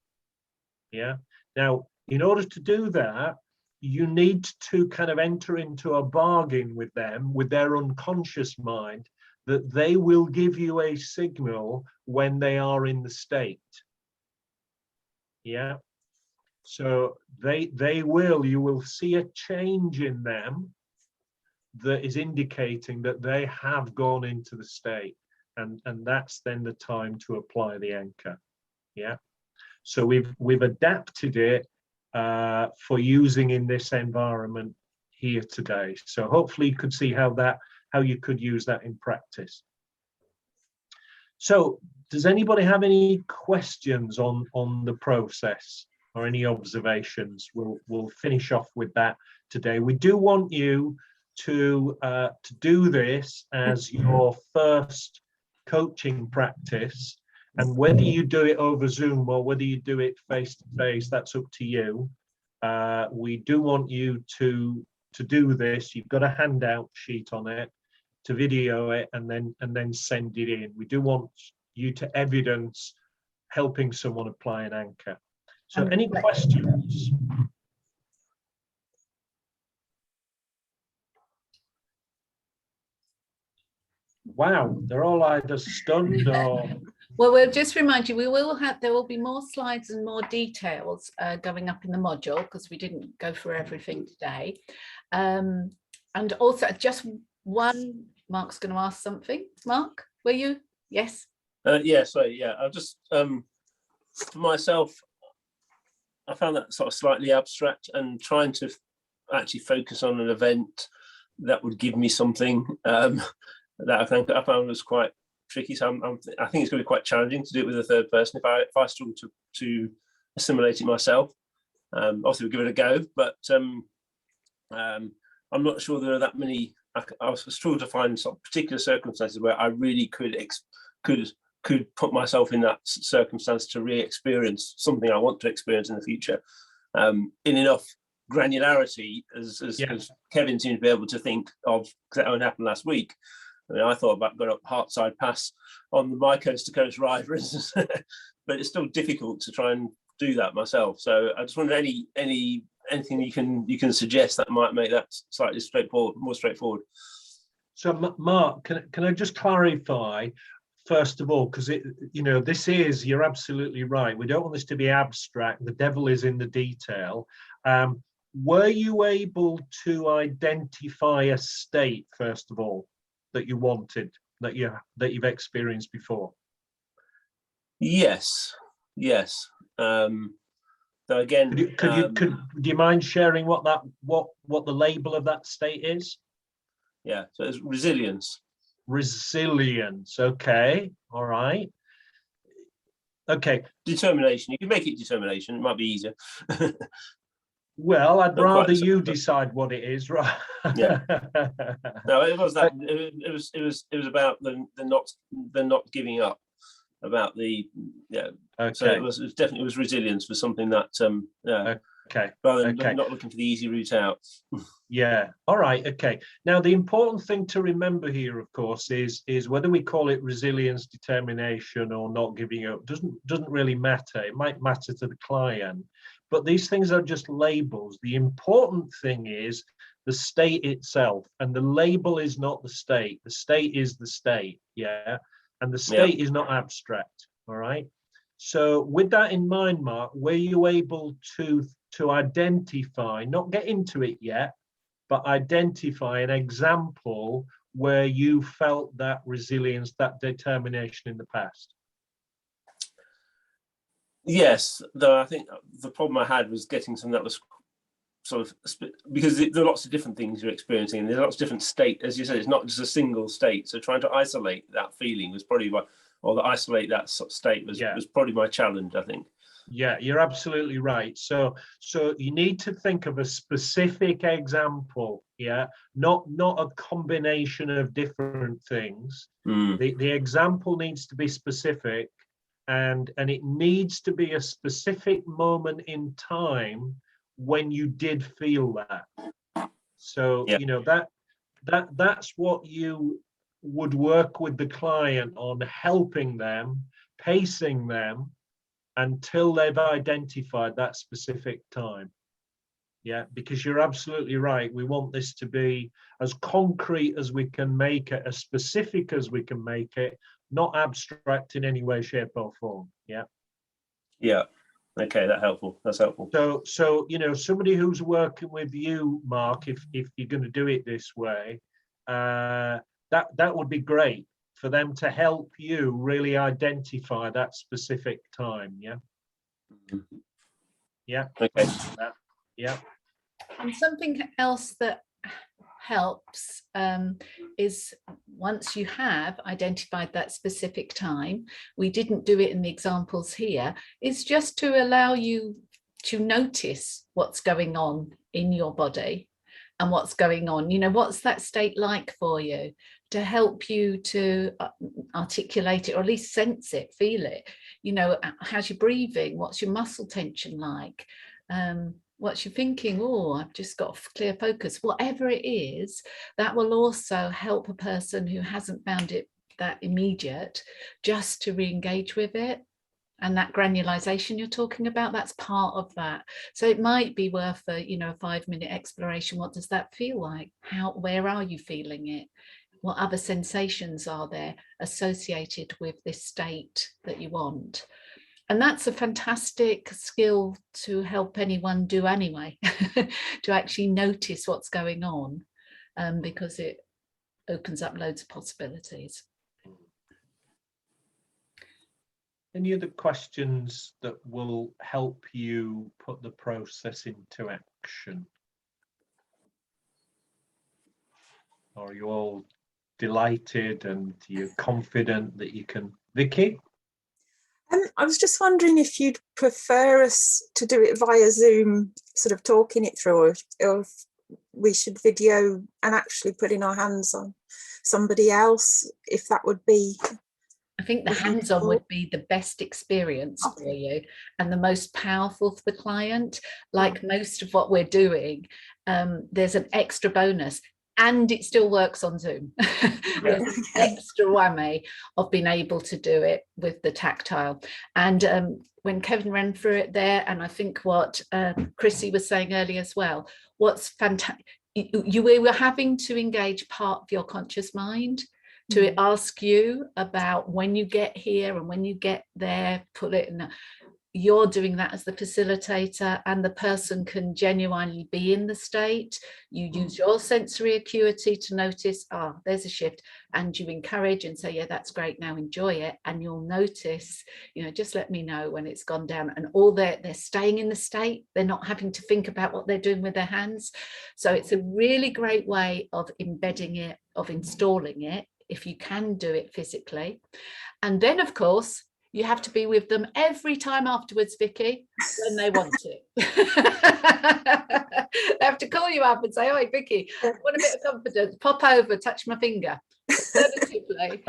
Yeah. Now, in order to do that, you need to kind of enter into a bargain with them, with their unconscious mind, that they will give you a signal when they are in the state. Yeah. So you will see a change in them that is indicating that they have gone into the state, and that's then the time to apply the anchor. Yeah. So we've adapted it for using in this environment here today. So hopefully you could see how you could use that in practice. So does anybody have any questions on the process or any observations? We'll finish off with that today. We do want you to do this as your first coaching practice. And whether you do it over Zoom or whether you do it face to face, that's up to you. We do want you to do this. You've got a handout sheet on it to video it and then send it in. We do want you to evidence helping someone apply an anchor. So any questions? Wow, they're all either stunned or... Well, we'll just remind you, there will be more slides and more details going up in the module, because we didn't go through everything today. And also just one, Mark's going to ask something. Mark, were you? Yes? Yeah, sorry, yeah. I'll just, for myself, I found that sort of slightly abstract, and trying to actually focus on an event that would give me something that I found was quite tricky. So I think it's going to be quite challenging to do it with a third person if I struggle to assimilate it myself. Obviously, we'll give it a go, but I'm not sure there are that many. I struggle to find some particular circumstances where I really could put myself in that circumstance to re-experience something I want to experience in the future in enough granularity as Kevin seemed to be able to think of, because that only happened last week. I mean, I thought about going up Hartside Pass on my coast-to-coast ride, for instance, but it's still difficult to try and do that myself. So I just wonder anything you can suggest that might make that slightly more straightforward. So Mark, can I just clarify first of all, because you're absolutely right. We don't want this to be abstract. The devil is in the detail. Were you able to identify a state first of all that you wanted, that you've experienced before? Yes. So again, do you mind sharing what the label of that state is? Yeah, so it's resilience. Resilience. Okay. All right. Okay. Determination. You can make it determination. It might be easier. Well, I'd rather you decide what it is, right? Yeah. No, it was that. It was about the not giving up. About the Okay. So it was definitely resilience for something that Okay. Rather than not looking for the easy route out. Yeah. All right. Okay. Now, the important thing to remember here, of course, is whether we call it resilience, determination, or not giving up doesn't really matter. It might matter to the client, but these things are just labels. The important thing is the state itself, and the label is not the state. The state is the state. Yeah. And the state is not abstract. All right. So with that in mind, Mark, were you able to identify, not get into it yet, but identify an example where you felt that resilience, that determination in the past? Yes, though I think the problem I had was getting something that was sort of, because there are lots of different things you're experiencing, and there's lots of different states. As you said, it's not just a single state. So trying to isolate that feeling was probably isolate that state was probably my challenge, I think. Yeah, you're absolutely right. So you need to think of a specific example, not a combination of different things. The example needs to be specific, and it needs to be a specific moment in time when you did feel that. So that's what you would work with the client on, helping them, pacing them until they've identified that specific time. Yeah, because you're absolutely right. We want this to be as concrete as we can make it, as specific as we can make it, not abstract in any way, shape, or form. Yeah. Yeah. Okay, that's helpful. So somebody who's working with you, Mark, if you're going to do it this way, that would be great for them to help you really identify that specific time. Yeah. Yeah. Okay. Yeah. And something else that helps is once you have identified that specific time, we didn't do it in the examples here, is just to allow you to notice what's going on in your body and what's going on. What's that state like for you, to help you to articulate it, or at least sense it, feel it. How's your breathing? What's your muscle tension like? What's your thinking? Oh, I've just got clear focus. Whatever it is, that will also help a person who hasn't found it that immediate just to re-engage with it. And that granularization you're talking about, that's part of that. So it might be worth a 5-minute exploration. What does that feel like? Where are you feeling it? What other sensations are there associated with this state that you want? And that's a fantastic skill to help anyone do anyway, to actually notice what's going on, because it opens up loads of possibilities. Any other questions that will help you put the process into action? Or are you all delighted and you're confident that you can. Vicky? I was just wondering if you'd prefer us to do it via Zoom, sort of talking it through, or if we should video and actually putting our hands on somebody else, if that would be. I think the hands-on would be the best experience for you and the most powerful for the client. Like most of what we're doing, there's an extra bonus. And it still works on Zoom. There's an extra whammy of being able to do it with the tactile. And when Kevin ran through it there, and I think what Chrissy was saying earlier as well, what's fantastic, we were having to engage part of your conscious mind to ask you about when you get here and when you get there, put it in. You're doing that as the facilitator, and the person can genuinely be in the state. You use your sensory acuity to notice, there's a shift, and you encourage and say, yeah, that's great, now enjoy it. And you'll notice, just let me know when it's gone down, and all they're staying in the state. They're not having to think about what they're doing with their hands. So it's a really great way of embedding it, of installing it, if you can do it physically. And then, of course, you have to be with them every time afterwards, Vicky, when they want to. They have to call you up and say, "Oh, Vicky, I want a bit of confidence. Pop over, touch my finger." Alternatively,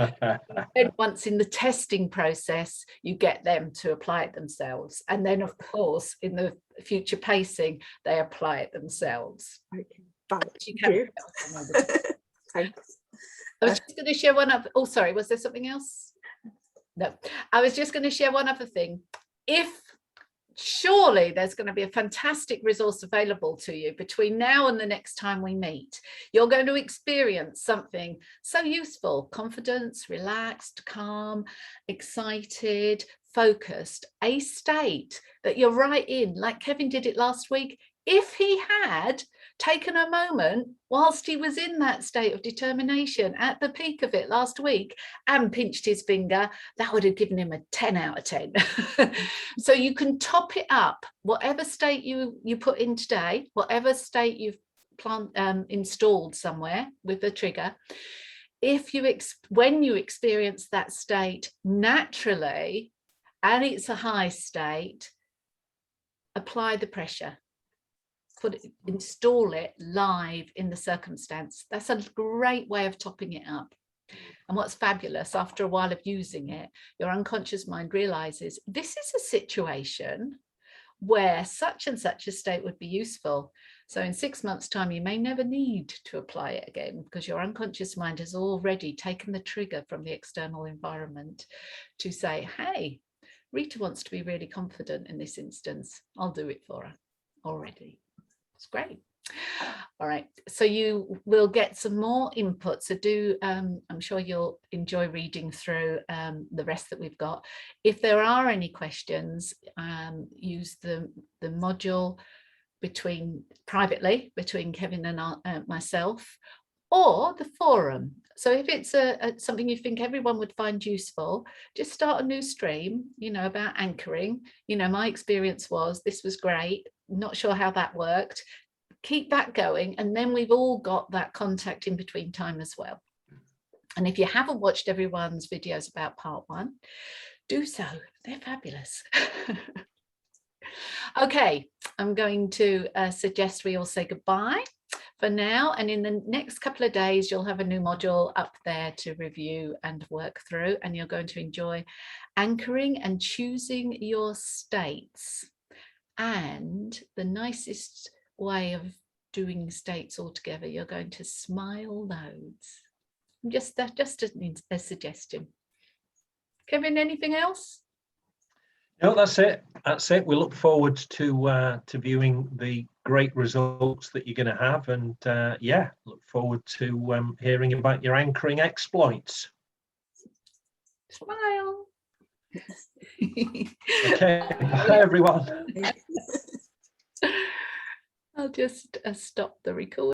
then once in the testing process, you get them to apply it themselves. And then, of course, in the future pacing, they apply it themselves. Okay, right. You can. Thanks. I was just going to share one other. Oh, sorry, was there something else? No, I was just going to share one other thing. Surely there's going to be a fantastic resource available to you between now and the next time we meet. You're going to experience something so useful: confidence, relaxed, calm, excited, focused, a state that you're right in, like Kevin did it last week. If he had taken a moment whilst he was in that state of determination at the peak of it last week and pinched his finger, that would have given him a 10 out of 10. So you can top it up, whatever state you put in today, whatever state you've installed somewhere with the trigger. When you experience that state naturally, and it's a high state, apply the pressure. Install it live in the circumstance. That's a great way of topping it up. And what's fabulous, after a while of using it, your unconscious mind realizes this is a situation where such and such a state would be useful. So in 6 months' time, you may never need to apply it again, because your unconscious mind has already taken the trigger from the external environment to say, hey, Rita wants to be really confident in this instance. I'll do it for her already. It's great. All right, so you will get some more input. So I'm sure you'll enjoy reading through the rest that we've got. If there are any questions, use the module privately between Kevin and myself, or the forum. So if it's something you think everyone would find useful, just start a new stream, about anchoring. My experience was, this was great. Not sure how that worked. Keep that going, and then we've all got that contact in between time as well. And if you haven't watched everyone's videos about part 1, do so. They're fabulous. Okay, I'm going to suggest we all say goodbye for now, and in the next couple of days you'll have a new module up there to review and work through, and you're going to enjoy anchoring and choosing your states. And the nicest way of doing states all together, you're going to smile loads. Just a suggestion. Kevin, anything else? No, that's it. We look forward to viewing the great results that you're going to have, and look forward to hearing about your anchoring exploits. Smile. Okay, bye everyone. I'll just stop the recording.